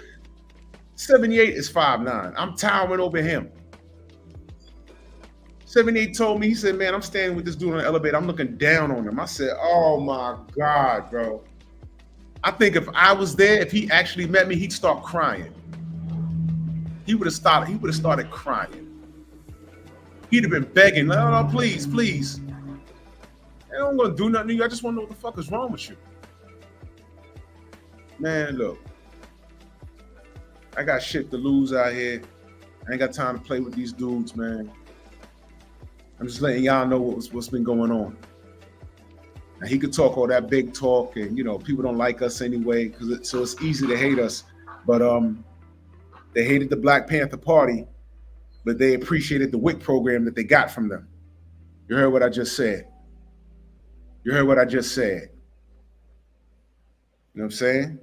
78 is 5'9". I'm towering over him. 78 told me, he said, man, I'm standing with this dude on the elevator. I'm looking down on him. I said, oh my God, bro. I think if I was there, if he actually met me, he'd start crying. He would have started crying. He'd have been begging, no, please, please. I don't gonna do nothing to you. I just want to know what the fuck is wrong with you. Man, look. I got shit to lose out here. I ain't got time to play with these dudes, man. I'm just letting y'all know what's been going on. Now, he could talk all that big talk, and people don't like us anyway, so it's easy to hate us. But they hated the Black Panther Party, but they appreciated the WIC program that they got from them. You heard what I just said. You heard what I just said. You know what I'm saying?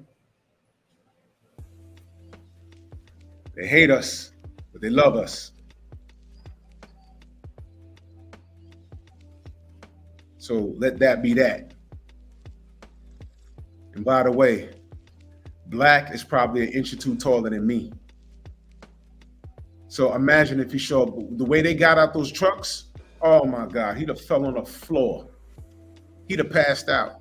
They hate us, but they love us. So let that be that. And by the way, Black is probably an inch or two taller than me. So imagine if he showed up, the way they got out those trucks, oh my God, he'd have fell on the floor. He'd have passed out.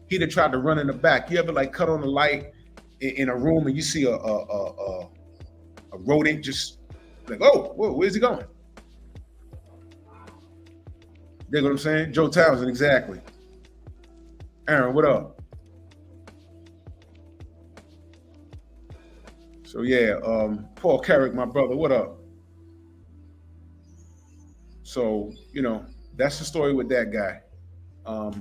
He'd have tried to run in the back. You ever like cut on the light in a room and you see a rodent just like, oh, whoa, where's he going? You know what I'm saying? Joe Townsend, exactly. Aaron, what up? So yeah, Paul Carrick, my brother, what up? So, that's the story with that guy. But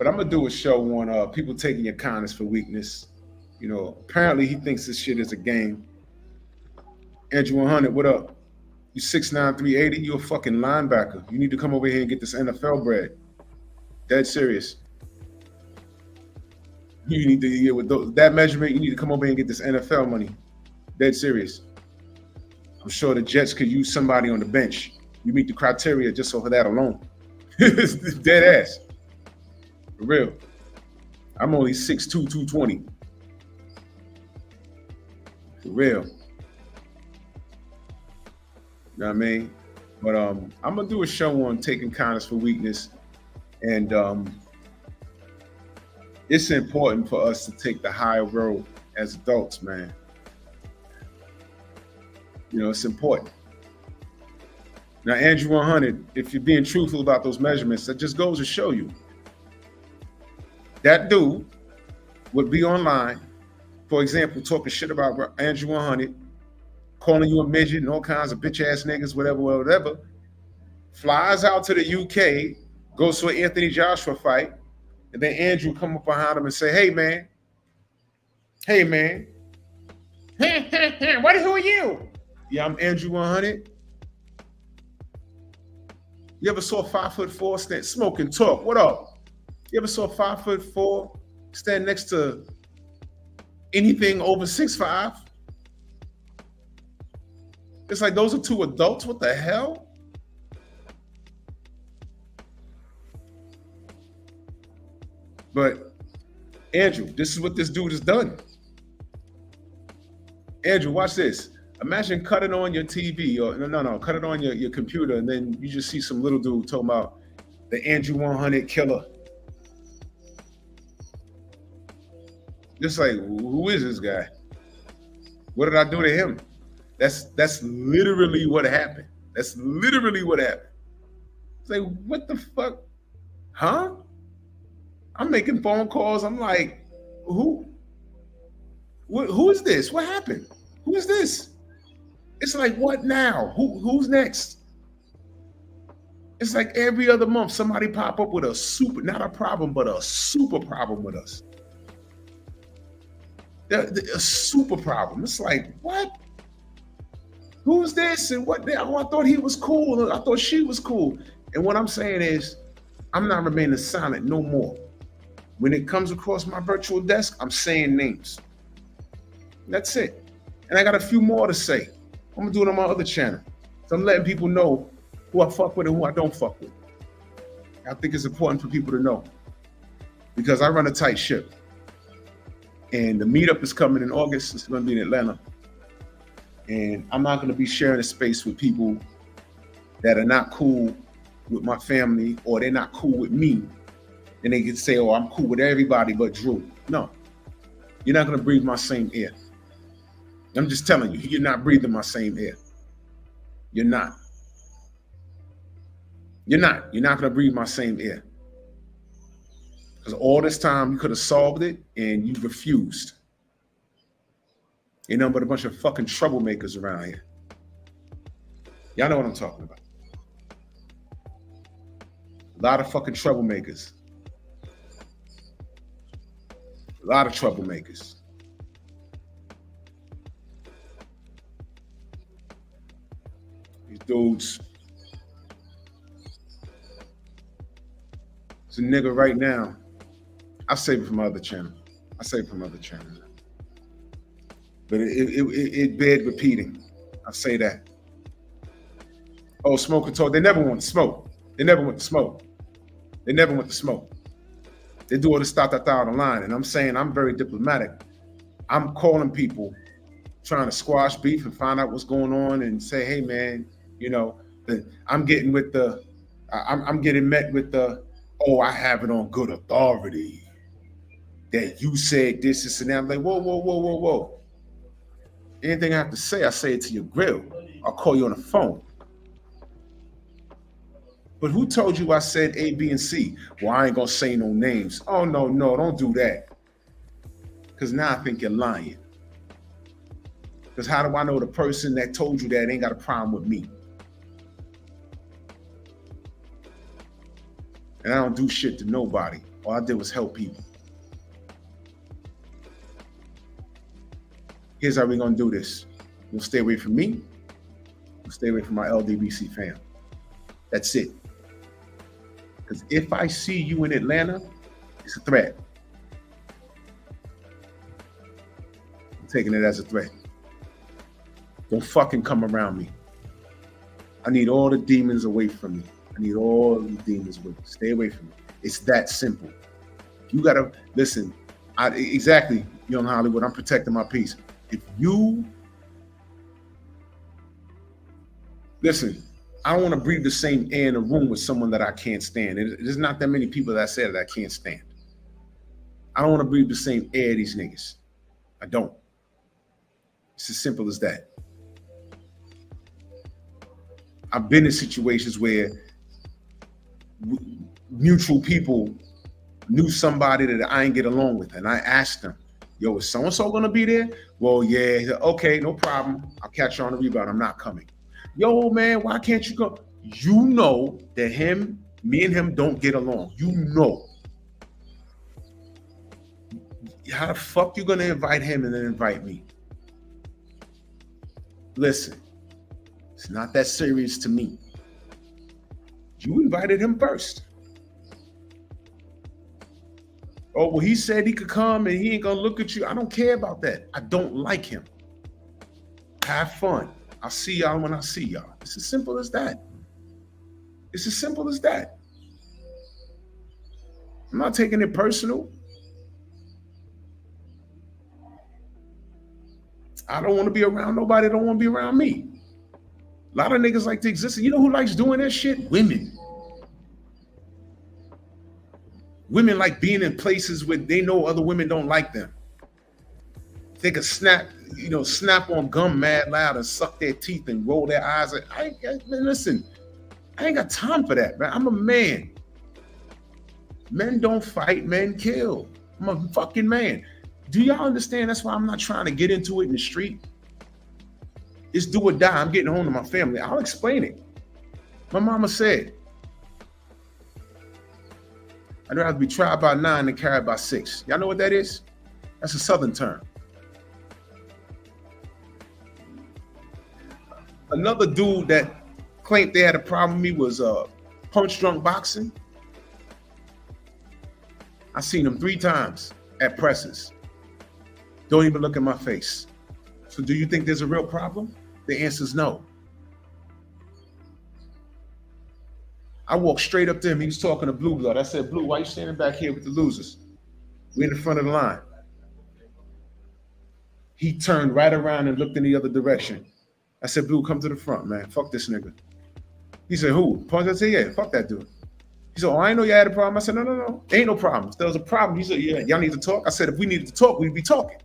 I'm gonna do a show on people taking your kindness for weakness. Apparently he thinks this shit is a game. Andrew 100, what up? You 6'9", 380, you a fucking linebacker. You need to come over here and get this NFL bread. Dead serious. You need to, with that measurement, you need to come over here and get this NFL money. Dead serious. I'm sure the Jets could use somebody on the bench. You meet the criteria just for that alone. Dead ass. For real. I'm only 6'2", 220. For real. You know what I mean? But I'm gonna do a show on taking kindness for weakness, and it's important for us to take the higher road as adults, man. It's important. Now, Andrew 100, if you're being truthful about those measurements, that just goes to show you that dude would be online, for example, talking shit about Andrew 100. Calling you a midget and all kinds of bitch ass niggas, whatever, flies out to the UK, goes to an Anthony Joshua fight, and then Andrew come up behind him and say, hey man, Hey, man. Who are you? Yeah, I'm Andrew 100. You ever saw 5'4" stand smoking talk? What up? You ever saw 5'4" stand next to anything over 6'5"? It's like those are two adults. What the hell? But Andrew, this is what this dude has done. Andrew, watch this. Imagine cutting on your TV or no, cut it on your computer, and then you just see some little dude talking about the Andrew 100 killer. Just like, who is this guy? What did I do to him? That's literally what happened. That's literally what happened. It's like, what the fuck? Huh? I'm making phone calls. I'm like, who? Who is this? What happened? Who is this? It's like, what now? Who's next? It's like every other month somebody pop up with a super, not a problem, but a super problem with us. A super problem. It's like, what? Who's this? And what? Oh, I thought he was cool. I thought she was cool. And what I'm saying is, I'm not remaining silent no more. When it comes across my virtual desk, I'm saying names. That's it. And I got a few more to say. I'm gonna do it on my other channel. So I'm letting people know who I fuck with and who I don't fuck with. I think it's important for people to know because I run a tight ship. And the meetup is coming in August. It's gonna be in Atlanta. And I'm not gonna be sharing a space with people that are not cool with my family or they're not cool with me. And they can say, oh, I'm cool with everybody but Drew. No, you're not gonna breathe my same air. I'm just telling you, you're not breathing my same air. You're not. You're not gonna breathe my same air. Because all this time you could have solved it and you refused. You know, but a bunch of fucking troublemakers around here. Y'all know what I'm talking about. A lot of fucking troublemakers. A lot of troublemakers. These dudes. It's a nigga right now. I'll save it from my other channel. But it bears repeating. I say that. Oh, smoke and talk. They never want to smoke. They never want to smoke. They do all this stuff on the line. And I'm saying I'm very diplomatic. I'm calling people, trying to squash beef and find out what's going on and say, hey man, you know, I'm getting met with the, oh, I have it on good authority that you said this, and that. I'm like, whoa. Anything I have to say, I say it to your grill. I'll call you on the phone. But who told you I said A, B, and C? Well, I ain't gonna say no names. Oh, no, don't do that. Because now I think you're lying. Because how do I know the person that told you that ain't got a problem with me? And I don't do shit to nobody. All I did was help people. Here's how we're gonna do this. You'll stay away from me. You'll stay away from my LDBC fam. That's it. Because if I see you in Atlanta, it's a threat. I'm taking it as a threat. Don't fucking come around me. I need all the demons away from me. Stay away from me. It's that simple. You gotta listen. Exactly, Young Hollywood. I'm protecting my peace. If you listen, I don't want to breathe the same air in a room with someone that I can't stand. There's not that many people that say that I can't stand. I don't want to breathe the same air these niggas. I don't. It's as simple as that. I've been in situations where mutual people knew somebody that I ain't get along with, and I asked them, yo, is so-and-so gonna be there? Well, yeah, okay, no problem. I'll catch you on the rebound. I'm not coming. Yo, man, why can't you go? You know that me and him don't get along. You know. How the fuck you gonna invite him and then invite me? Listen, it's not that serious to me. You invited him first. Oh, well, he said he could come and he ain't gonna look at you. I don't care about that. I don't like him. Have fun. I'll see y'all when I see y'all. It's as simple as that. It's as simple as that. I'm not taking it personal. I don't want to be around nobody that don't want to be around me. A lot of niggas like to exist. You know who likes doing that shit? Women. Women like being in places where they know other women don't like them. They can snap on gum mad loud and suck their teeth and roll their eyes. Listen, I ain't got time for that, man. I'm a man. Men don't fight, men kill. I'm a fucking man. Do y'all understand? That's why I'm not trying to get into it in the street. It's do or die. I'm getting home to my family. I'll explain it. My mama said, I'd rather be tried by 9 than carried by 6. Y'all know what that is? That's a Southern term. Another dude that claimed they had a problem with me was punch drunk boxing. I seen him 3 times at presses. Don't even look at my face. So do you think there's a real problem? The answer is no. I walked straight up to him. He was talking to Blue Blood. I said, Blue, why you standing back here with the losers? We're in the front of the line. He turned right around and looked in the other direction. I said, Blue, come to the front, man. Fuck this nigga. He said, who? Punch? I said, yeah, fuck that dude. He said, oh, I didn't know you had a problem. I said, no. Ain't no problem. If there was a problem, he said, yeah, y'all need to talk. I said, if we needed to talk, we'd be talking.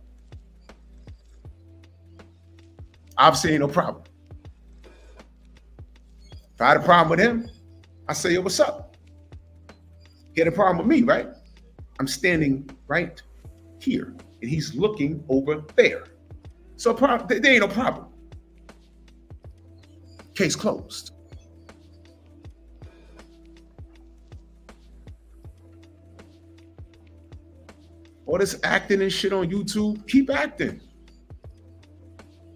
Obviously, ain't no problem. If I had a problem with him, I say, yo, what's up? He had a problem with me, right? I'm standing right here, and he's looking over there. So there ain't no problem. Case closed. All this acting and shit on YouTube, keep acting.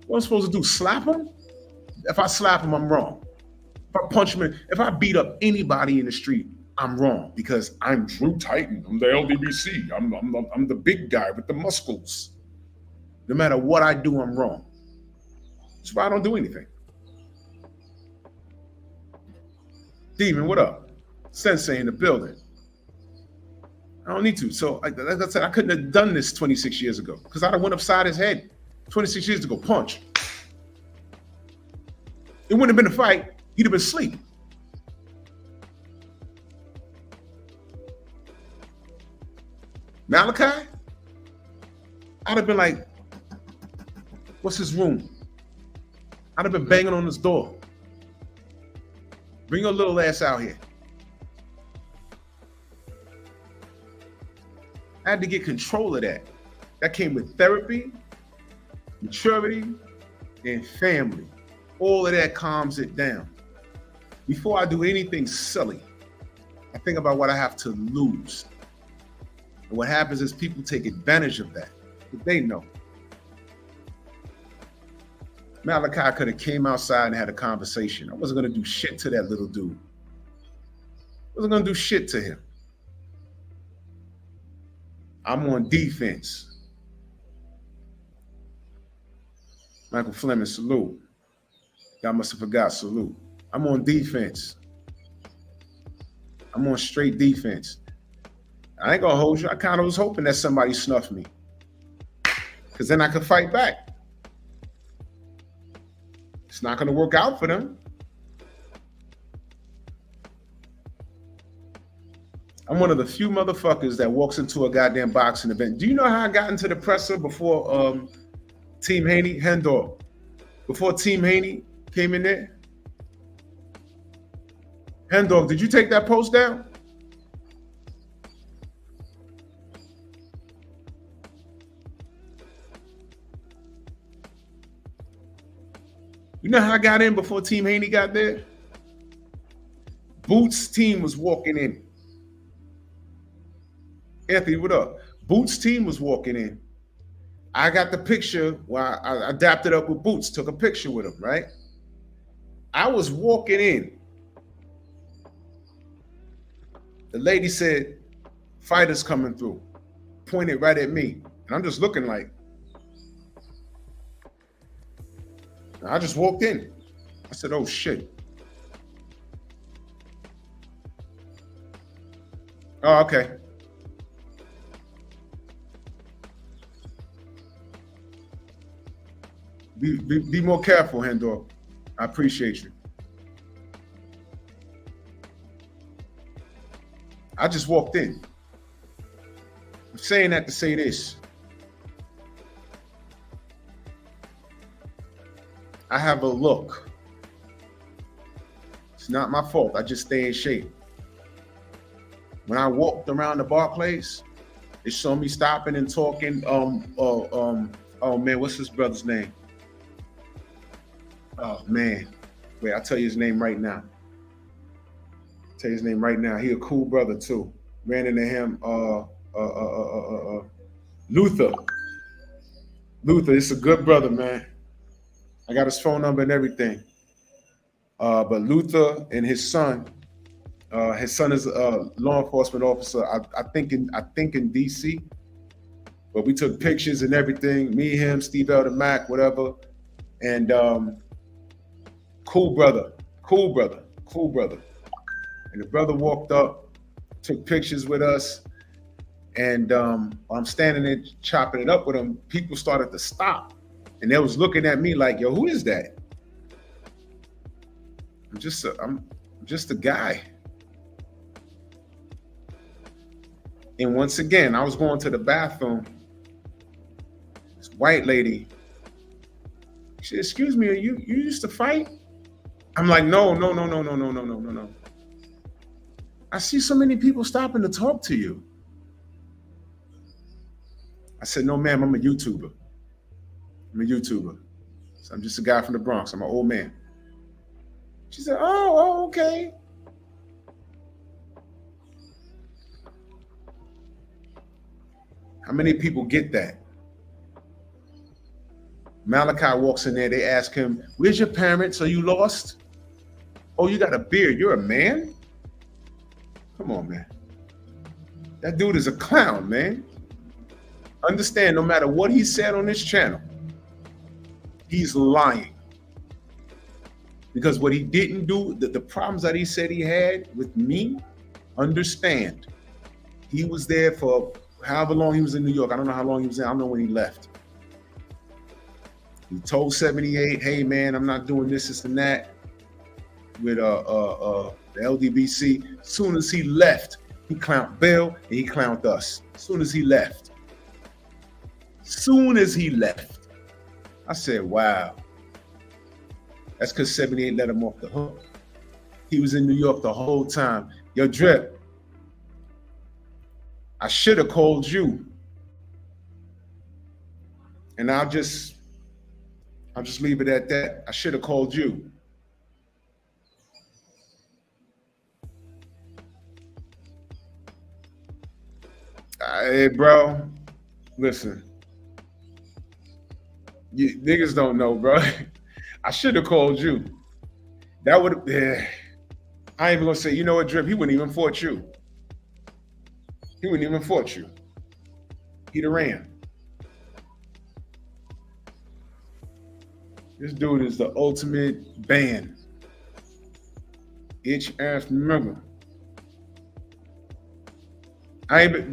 What I'm supposed to do, slap him? If I slap him, I'm wrong. If I punch him, if I beat up anybody in the street, I'm wrong because I'm Drew Titan. I'm the LDBC. I'm the big guy with the muscles. No matter what I do, I'm wrong. That's why I don't do anything. Demon, what up? Sensei in the building. I don't need to. So, like I said, I couldn't have done this 26 years ago because I'd have went upside his head 26 years ago. Punch. It wouldn't have been a fight. He'd have been asleep. Malachi? I'd have been like, what's his room? I'd have been banging on his door. Bring your little ass out here. I had to get control of that. That came with therapy, maturity, and family. All of that calms it down. Before I do anything silly, I think about what I have to lose. And what happens is people take advantage of that. But they know. Malachi could have came outside and had a conversation. I wasn't going to do shit to that little dude. I wasn't going to do shit to him. I'm on defense. Michael Fleming, salute. Y'all must have forgot, salute. I'm on defense. I'm on straight defense. I ain't gonna hold you. I kind of was hoping that somebody snuffed me. Because then I could fight back. It's not gonna work out for them. I'm one of the few motherfuckers that walks into a goddamn boxing event. Do you know how I got into the presser before Team Haney? Hendor. Before Team Haney came in there? Hendor, did you take that post down? You know how I got in before Team Haney got there? Boots' team was walking in. Anthony, what up? Boots' team was walking in. I got the picture where I adapted up with Boots, took a picture with him, right? I was walking in. The lady said, fighters coming through, pointed right at me. And I'm just looking like, I just walked in. I said, oh shit. Oh, okay. Be more careful, Hendor. I appreciate you. I just walked in. I'm saying that to say this. I have a look. It's not my fault. I just stay in shape. When I walked around the Barclays, they saw me stopping and talking. Oh man, what's his brother's name? Oh man, wait, I'll tell you his name right now. Tell you his name right now. He a cool brother too. Ran into him. Luther. Luther, it's a good brother, man. I got his phone number and everything. But Luther and his son is a law enforcement officer. I think in DC. But we took pictures and everything. Me, him, Steve Elder Mac, whatever. And cool brother. And the brother walked up, took pictures with us. And I'm standing there chopping it up with him. People started to stop. And they was looking at me like, yo, who is that? I'm just a guy. And once again, I was going to the bathroom. This white lady, she said, excuse me, you used to fight? I'm like, no. I see so many people stopping to talk to you. I said, no, ma'am, I'm a YouTuber. So I'm just a guy from the Bronx. I'm an old man. She said, oh, okay. How many people get that? Malachi walks in there. They ask him, where's your parents? Are you lost? Oh, you got a beard. You're a man? Come on, man. That dude is a clown, man. Understand, no matter what he said on this channel, he's lying. Because what he didn't do, the problems that he said he had with me, understand. He was there for however long he was in New York. I don't know how long he was there. I don't know when he left. He told 78, hey man, I'm not doing this and that with the LDBC. As soon as he left, he clowned Bill and he clowned us. As soon as he left. I said, wow. That's because 78 let him off the hook. He was in New York the whole time. Yo, Drip, I should have called you. And I'll just leave it at that. I should have called you. Hey, bro, listen. You niggas don't know, bro. I should have called you. That would have, I ain't even gonna say, you know what, Drip, he wouldn't even fought you. He'd have ran. This dude is the ultimate band. Itch ass nigga.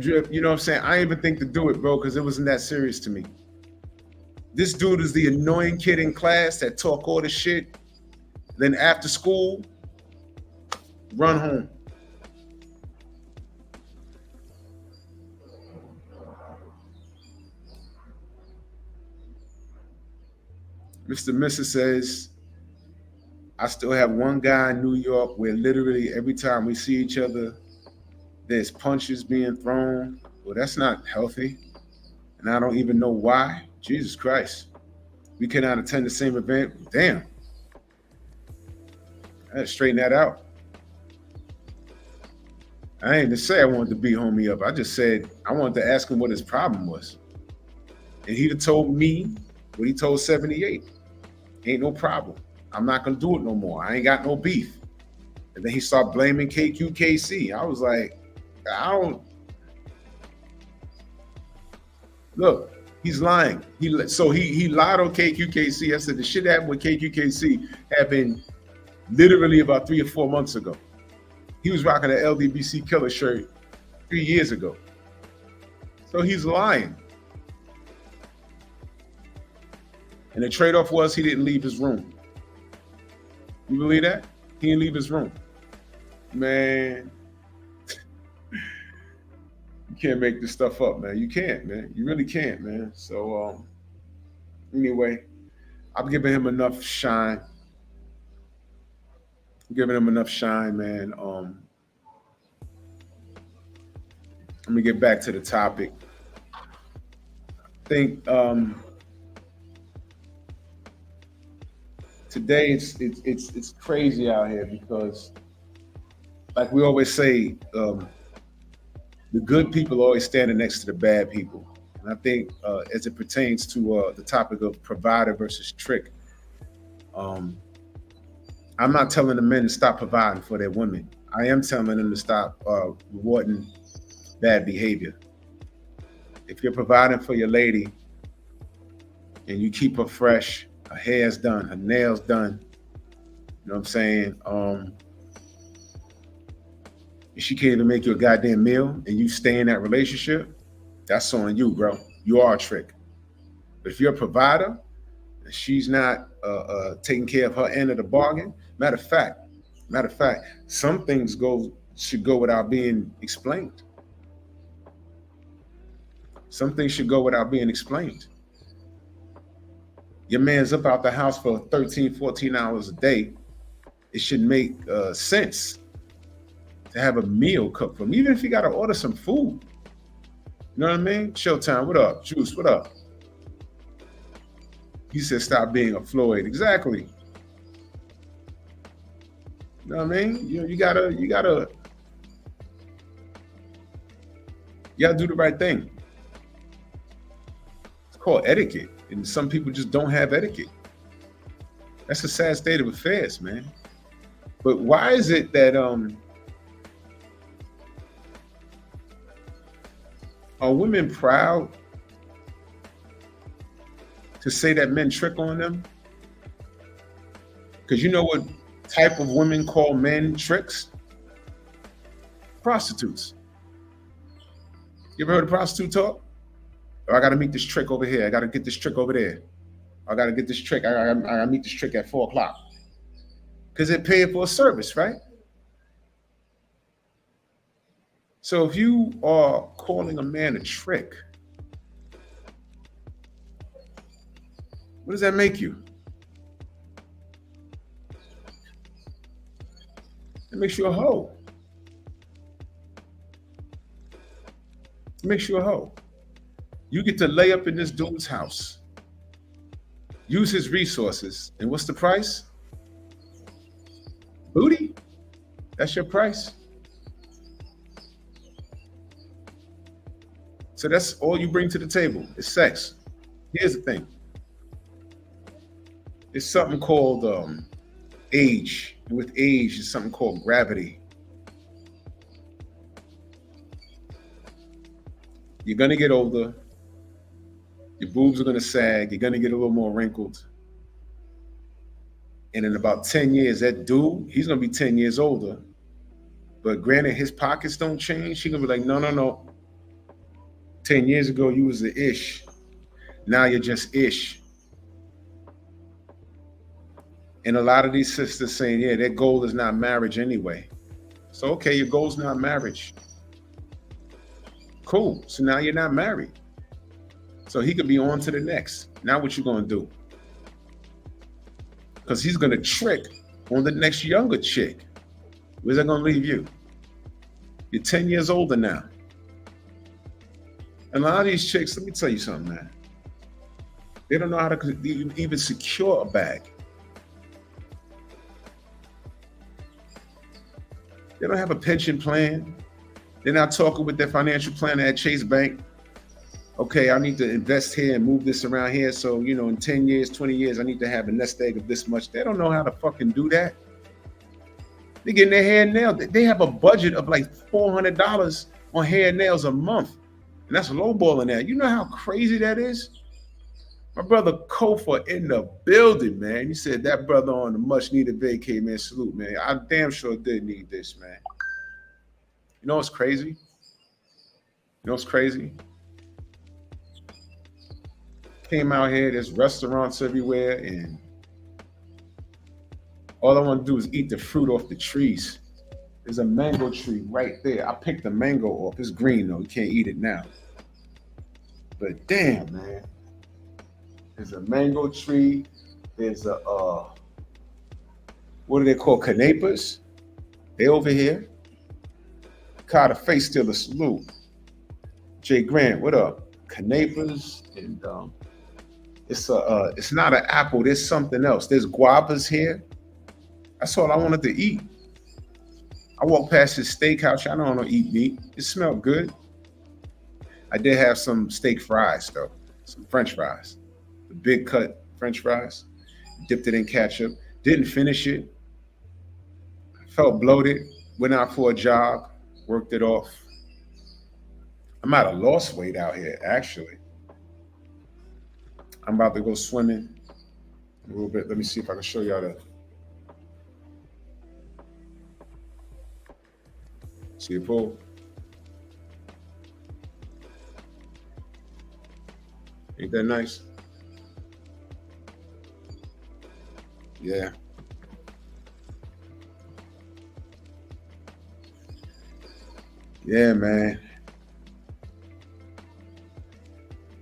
Drip, you know what I'm saying? I ain't even think to do it, bro, because it wasn't that serious to me. This dude is the annoying kid in class that talk all the shit. Then after school, run home. Mr. Misser says, I still have one guy in New York where literally every time we see each other, there's punches being thrown. Well, that's not healthy. And I don't even know why. Jesus Christ. We cannot attend the same event. Damn. I had to straighten that out. I ain't to say I wanted to beat homie up. I just said I wanted to ask him what his problem was. And he'd have told me what he told 78. Ain't no problem. I'm not gonna do it no more. I ain't got no beef. And then he started blaming KQKC. I was like, I don't look. He's lying. He lied on KQKC. I said the shit that happened with KQKC happened literally about 3 or 4 months ago. He was rocking an LDBC killer shirt 3 years ago. So he's lying. And the trade-off was he didn't leave his room. You believe that? He didn't leave his room. Man, you can't make this stuff up, man. You can't, man. You really can't, man. So anyway, I'm giving him enough shine. I'm giving him enough shine, man. Let me get back to the topic. I think today it's crazy out here because, like we always say, the good people are always standing next to the bad people. And I think as it pertains to the topic of provider versus trick, I'm not telling the men to stop providing for their women. I am telling them to stop rewarding bad behavior. If you're providing for your lady and you keep her fresh, her hair's done, her nails done, you know what I'm saying? She can't even make you a goddamn meal and you stay in that relationship, that's on you, bro. You are a trick. But if you're a provider and she's not taking care of her end of the bargain, matter of fact, some things should go without being explained. Some things should go without being explained. Your man's up out the house for 13, 14 hours a day. It should make sense to have a meal cooked for him, even if you got to order some food. You know what I mean? Showtime, what up? Juice, what up? He said, stop being a Floyd. Exactly. You know what I mean? You gotta do the right thing. It's called etiquette, and some people just don't have etiquette. That's a sad state of affairs, man. But why is it that are women proud to say that men trick on them? Because you know what type of women call men tricks? Prostitutes. You ever heard a prostitute talk? Oh, I got to meet this trick over here. I got to get this trick over there. I got to get this trick. I got to meet this trick at 4 o'clock. Because they're paying for a service, right? So if you are calling a man a trick, what does that make you? It makes you a hoe. It makes you a hoe. You get to lay up in this dude's house, use his resources, and what's the price? Booty? That's your price? So that's all you bring to the table is sex. Here's the thing. It's something called age. And with age, it's something called gravity. You're going to get older. Your boobs are going to sag. You're going to get a little more wrinkled. And in about 10 years, that dude, he's going to be 10 years older. But granted, his pockets don't change. She's going to be like, no. 10 years ago, you was the ish. Now you're just ish. And a lot of these sisters saying, yeah, their goal is not marriage anyway. So, okay, your goal's not marriage. Cool. So now you're not married. So he could be on to the next. Now what you going to do? Because he's going to trick on the next younger chick. Where's that going to leave you? You're 10 years older now. And a lot of these chicks, let me tell you something, man. They don't know how to even secure a bag. They don't have a pension plan. Then I talking with the financial planner at Chase Bank. Okay, I need to invest here and move this around here. So, in 10 years, 20 years, I need to have a nest egg of this much. They don't know how to fucking do that. They're getting their hair nailed. They have a budget of like $400 on hair and nails a month. And that's lowballing that. You know how crazy that is? My brother Kofa in the building, man. You said that brother on the much needed vacay, man. Salute, man. I damn sure did need this, man. You know what's crazy? You know what's crazy? Came out here, there's restaurants everywhere, and all I want to do is eat the fruit off the trees. There's a mango tree right there. I picked the mango off. It's green though. You can't eat it now. But damn, man. There's a mango tree. There's a what do they call canapes? They over here. Carter Face still a salute. Jay Grant, what up? Canapes and it's not an apple. There's something else. There's guavas here. That's all I wanted to eat. I walked past his steakhouse. I don't eat meat. It smelled good. I did have some steak fries though, some French fries, the big cut French fries. Dipped it in ketchup. Didn't finish it. Felt bloated. Went out for a jog. Worked it off. I'm out of lost weight out here actually. I'm about to go swimming a little bit. Let me see if I can show y'all the. See a pool. Ain't that nice? Yeah. Yeah, man.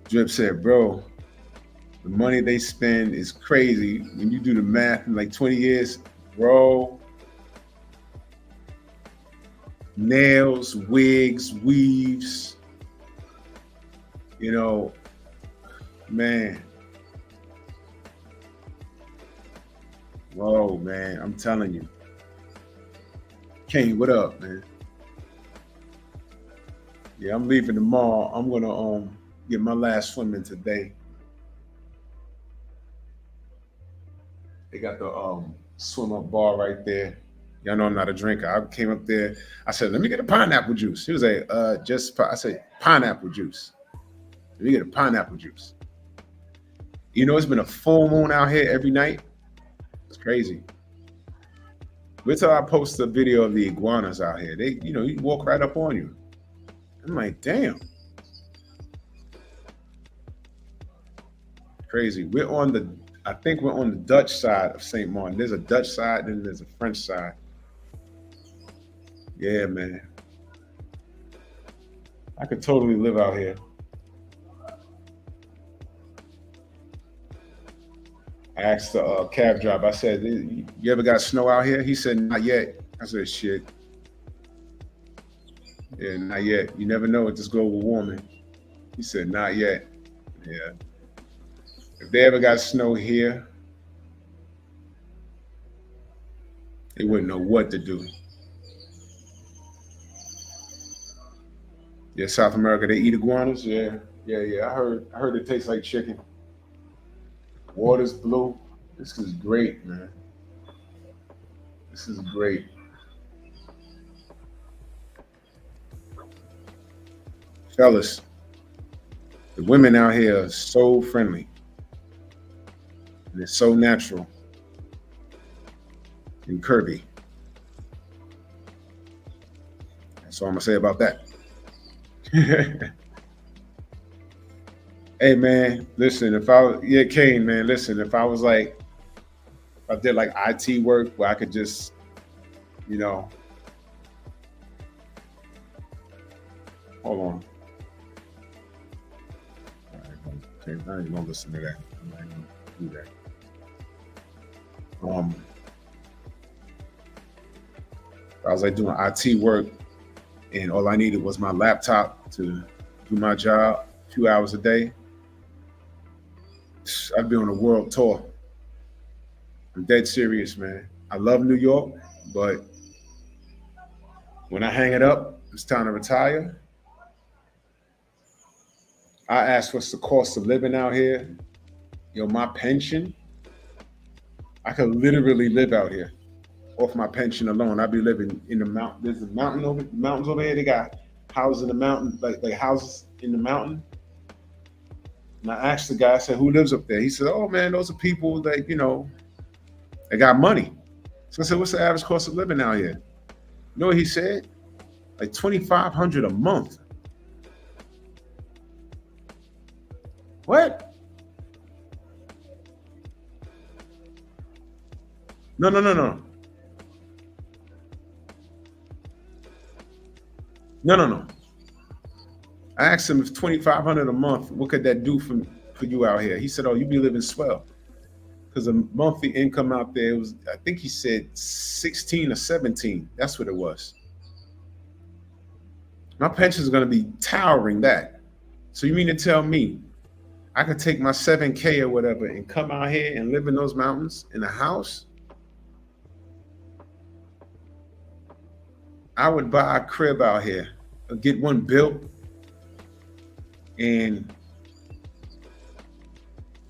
Drip said, bro, the money they spend is crazy. When you do the math in like 20 years, bro, nails, wigs, weaves, man. Whoa, man, I'm telling you. Kane, what up, man? Yeah, I'm leaving tomorrow. I'm gonna get my last swim in today. They got the swim up bar right there. Y'all know I'm not a drinker. I came up there. I said, let me get a pineapple juice. He was like, I said, pineapple juice. Let me get a pineapple juice. It's been a full moon out here every night. It's crazy. Wait till I post a video of the iguanas out here. They, you walk right up on you. I'm like, damn. Crazy. I think we're on the Dutch side of St. Martin. There's a Dutch side, then there's a French side. Yeah, man. I could totally live out here. I asked the cab driver, I said, you ever got snow out here? He said, not yet. I said, shit. Yeah, not yet. You never know with this global warming. He said, not yet. Yeah. If they ever got snow here, they wouldn't know what to do. Yeah, South America, they eat iguanas. Yeah. I heard it tastes like chicken. Water's blue. This is great, man. This is great. Fellas, the women out here are so friendly. And it's so natural and curvy. That's all I'm gonna say about that. Hey man, listen, Kane, man, listen, if I did like IT work where I could just, hold on. All right, okay, I ain't gonna listen to that. I'm not gonna do that. I was like doing IT work and all I needed was my laptop to do my job a few hours a day. I'd be on a world tour. I'm dead serious, man. I love New York, but when I hang it up, It's time to retire. I asked what's the cost of living out here. Yo, my pension, I could literally live out here off my pension alone. I'd be living in the mountain. There's a mountains over here. They got houses in the mountain, like houses in the mountain. And I asked the guy, I said, who lives up there? He said, oh man, those are people that, they got money. So I said, what's the average cost of living out here? You know what he said? Like $2,500 a month. What? No. No. I asked him if $2,500 a month, what could that do for you out here? He said, oh, you be living swell. Because the monthly income out there was, I think he said 16 or 17. That's what it was. My pension is going to be towering that. So you mean to tell me I could take my 7K or whatever and come out here and live in those mountains in a house? I would buy a crib out here, or get one built, and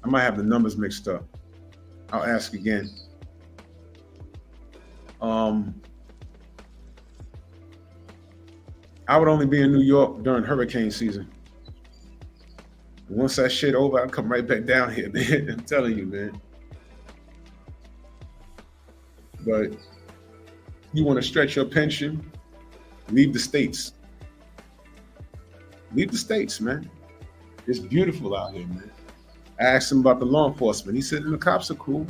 I might have the numbers mixed up. I'll ask again. I would only be in New York during hurricane season. Once that shit over, I'll come right back down here, man. I'm telling you, man. But you want to stretch your pension, leave the States. Leave the States, man. It's beautiful out here, man. I asked him about the law enforcement. He said, the cops are cool.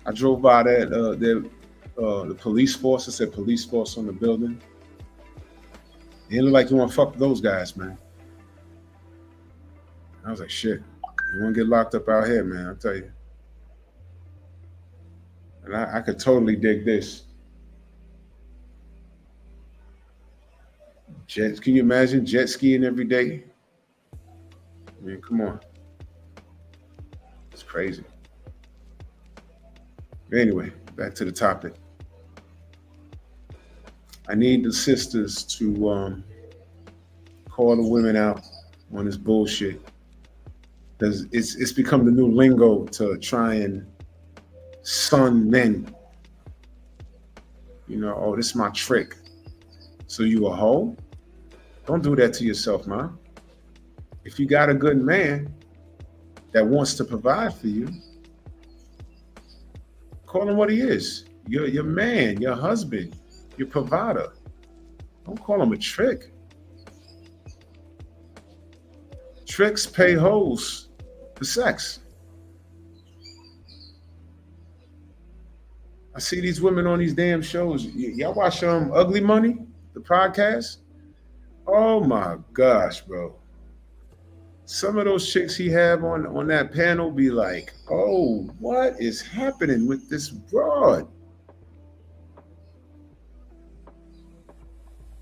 I drove by the police force. It said police force on the building. It looked like you want to fuck those guys, man. I was like, shit, you want to get locked up out here, man, I'll tell you. And I could totally dig this. Jets, can you imagine jet skiing every day? I mean, come on. It's crazy. But anyway, back to the topic. I need the sisters to call the women out on this bullshit. Because it's become the new lingo to try and sun men. Oh, this is my trick. So you a hoe? Don't do that to yourself, man. If you got a good man that wants to provide for you, call him what he is. Your man, your husband, your provider. Don't call him a trick. Tricks pay hoes for sex. I see these women on these damn shows. Y'all watch Ugly Money, the podcast? Oh my gosh, bro. Some of those chicks he have on that panel be like, oh, what is happening with this broad?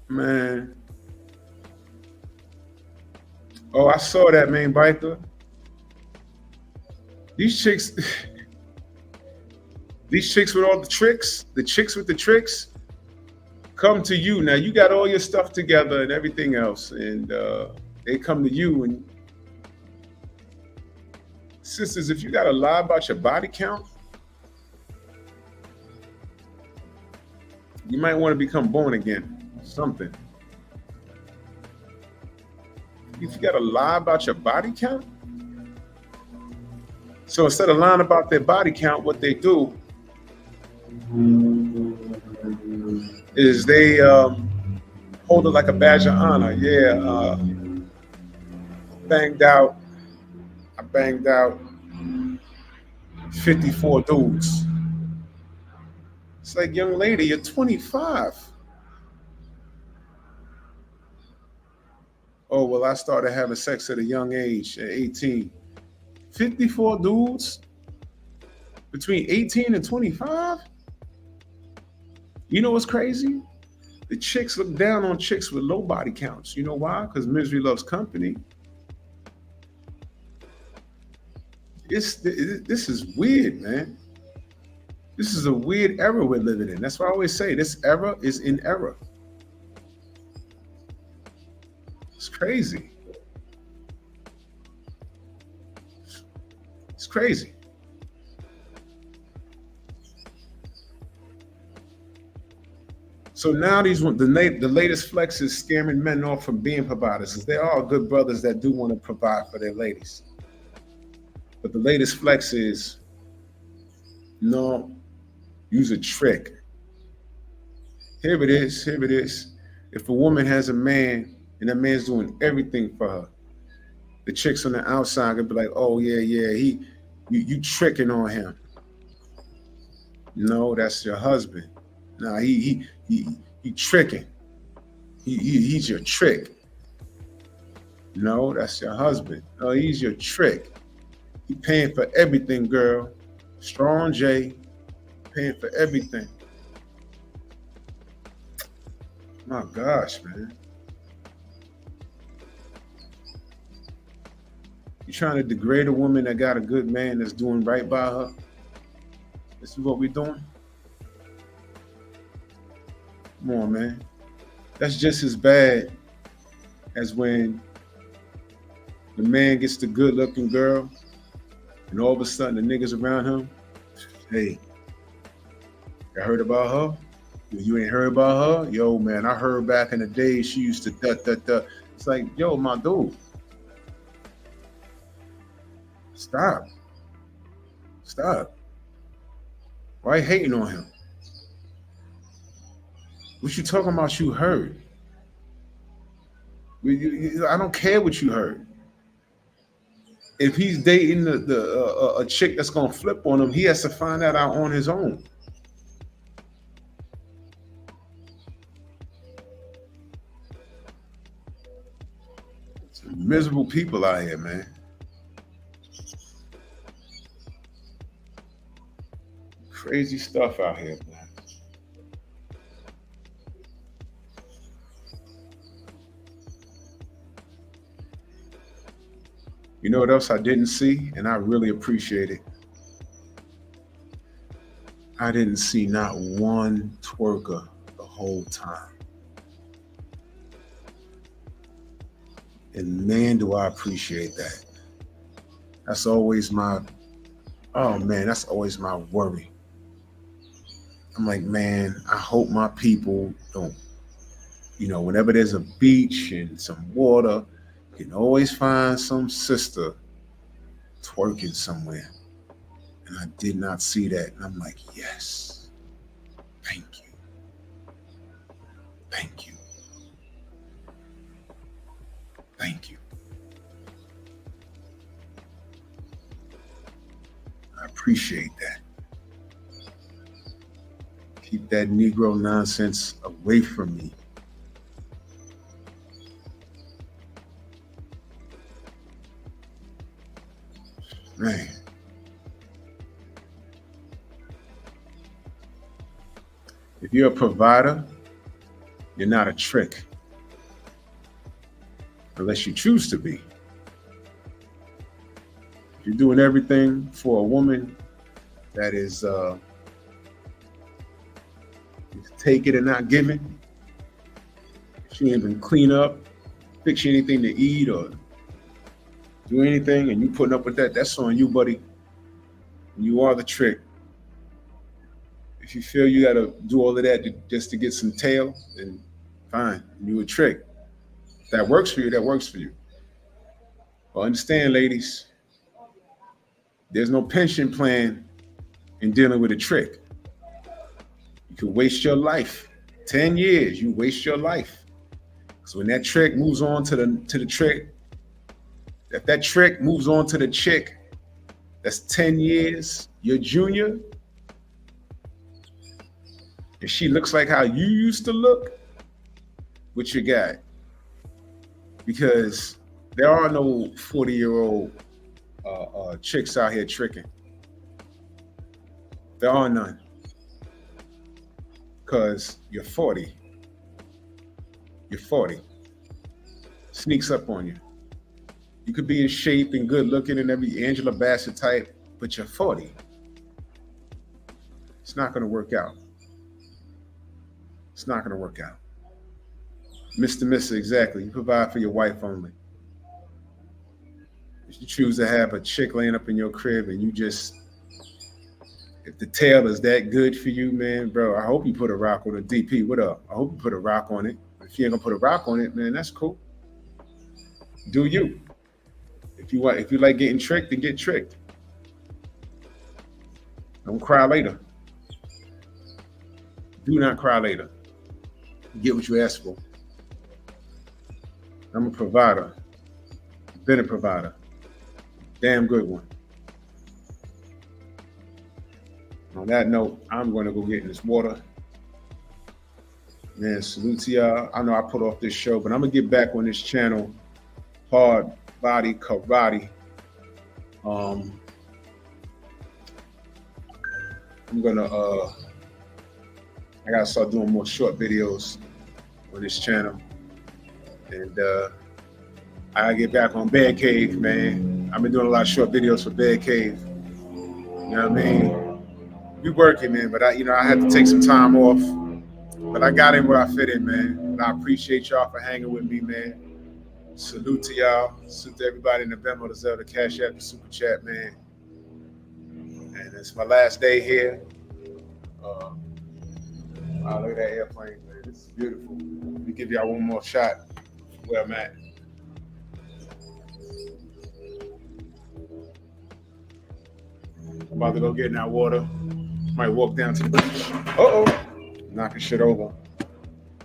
Man. Oh, I saw that, main biker. These chicks with all the tricks, the chicks with the tricks, come to you. Now you got all your stuff together and everything else, and they come to you. And sisters, if you got to lie about your body count, you might want to become born again. Something. If you got to lie about your body count, so instead of lying about their body count, what they do is they hold it like a badge of honor. Yeah, I banged out 54 dudes. It's like, young lady, you're 25. Oh, well, I started having sex at a young age, at 18. 54 dudes between 18 and 25? You know what's crazy? The chicks look down on chicks with low body counts. You know why? Because misery loves company. This is weird, man. This is a weird era we're living in. That's why I always say this era is in error. It's crazy. It's crazy. So now the latest flex is scamming men off from being providers. Because there are good brothers that do want to provide for their ladies. But the latest flex is no, use a trick. Here it is. Here it is. If a woman has a man and that man's doing everything for her, the chicks on the outside could be like, "Oh yeah, yeah, you tricking on him." No, that's your husband. Nah, he tricking. He's your trick. No, that's your husband. No, he's your trick. He paying for everything, girl. Strong J, paying for everything. My gosh, man. You trying to degrade a woman that got a good man that's doing right by her? This is what we're doing? Come on, man. That's just as bad as when the man gets the good looking girl and all of a sudden the niggas around him, hey, I heard about her? You ain't heard about her? Yo, man, I heard back in the day she used to da. It's like, yo, my dude, stop. Stop. Why you hating on him? What you talking about you heard? I don't care what you heard. If he's dating a chick that's gonna flip on him, he has to find that out on his own. Some miserable people out here, man. Crazy stuff out here, man. You know what else I didn't see, and I really appreciate it? I didn't see not one twerker the whole time. And man, do I appreciate that. That's always my, oh man, that's always my worry. I'm like, man, I hope my people don't, whenever there's a beach and some water, you can always find some sister twerking somewhere. And I did not see that. And I'm like, yes, thank you. Thank you. Thank you. I appreciate that. Keep that Negro nonsense away from me. Man. If you're a provider, you're not a trick. Unless you choose to be. If you're doing everything for a woman that is take it and not giving, she ain't even clean up, fix you anything to eat or do anything, and you putting up with that, that's on you, buddy. You are the trick. If you feel you gotta do all of that just to get some tail, then fine, you a trick. If that works for you, that works for you. But understand, ladies, there's no pension plan in dealing with a trick. You could waste your life. 10 years, you waste your life. Because when that trick moves on to the trick, if that trick moves on to the chick, that's 10 years, your junior, if she looks like how you used to look, what you got? Because there are no 40-year-old chicks out here tricking. There are none. Because you're 40. You're 40. Sneaks up on you. You could be in shape and good looking and every Angela Bassett type, but you're 40. It's It's not going to work out. It's not going to work out. Mr. exactly. You provide for your wife only. If you choose to have a chick laying up in your crib and you just, if the tail is that good for you, man, bro, I hope you put a rock on it. DP, what up? I hope you put a rock on it. If you ain't gonna put a rock on it, man, that's cool. Do you? If you like getting tricked, then get tricked. Don't cry later. Do not cry later. Get what you ask for. I'm a provider. Been a provider. Damn good one. On that note, I'm going to go get in this water. Man, salute to y'all. I know I put off this show, but I'm going to get back on this channel. Hard Body Karate. I'm going to, I got to start doing more short videos on this channel. And I get back on Bear Cave, man. I've been doing a lot of short videos for Bear Cave. You know what I mean? We working, man, but I had to take some time off. But I got in where I fit in, man. And I appreciate y'all for hanging with me, man. Salute to y'all. Salute to everybody in the Venmo, the Zelle, the Cash App, the Super Chat, man. And it's my last day here. Wow, look at that airplane, man. This is beautiful. Let me give y'all one more shot where I'm at. I'm about to go get in that water. Might walk down to the beach. Knocking shit over.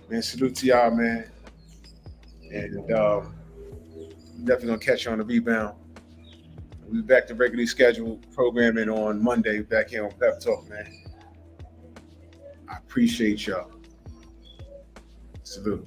Man, salute to y'all, man. And definitely gonna catch you on the rebound. We'll be back to regularly scheduled programming on Monday back here on Pep Talk, man. I appreciate y'all. Salute.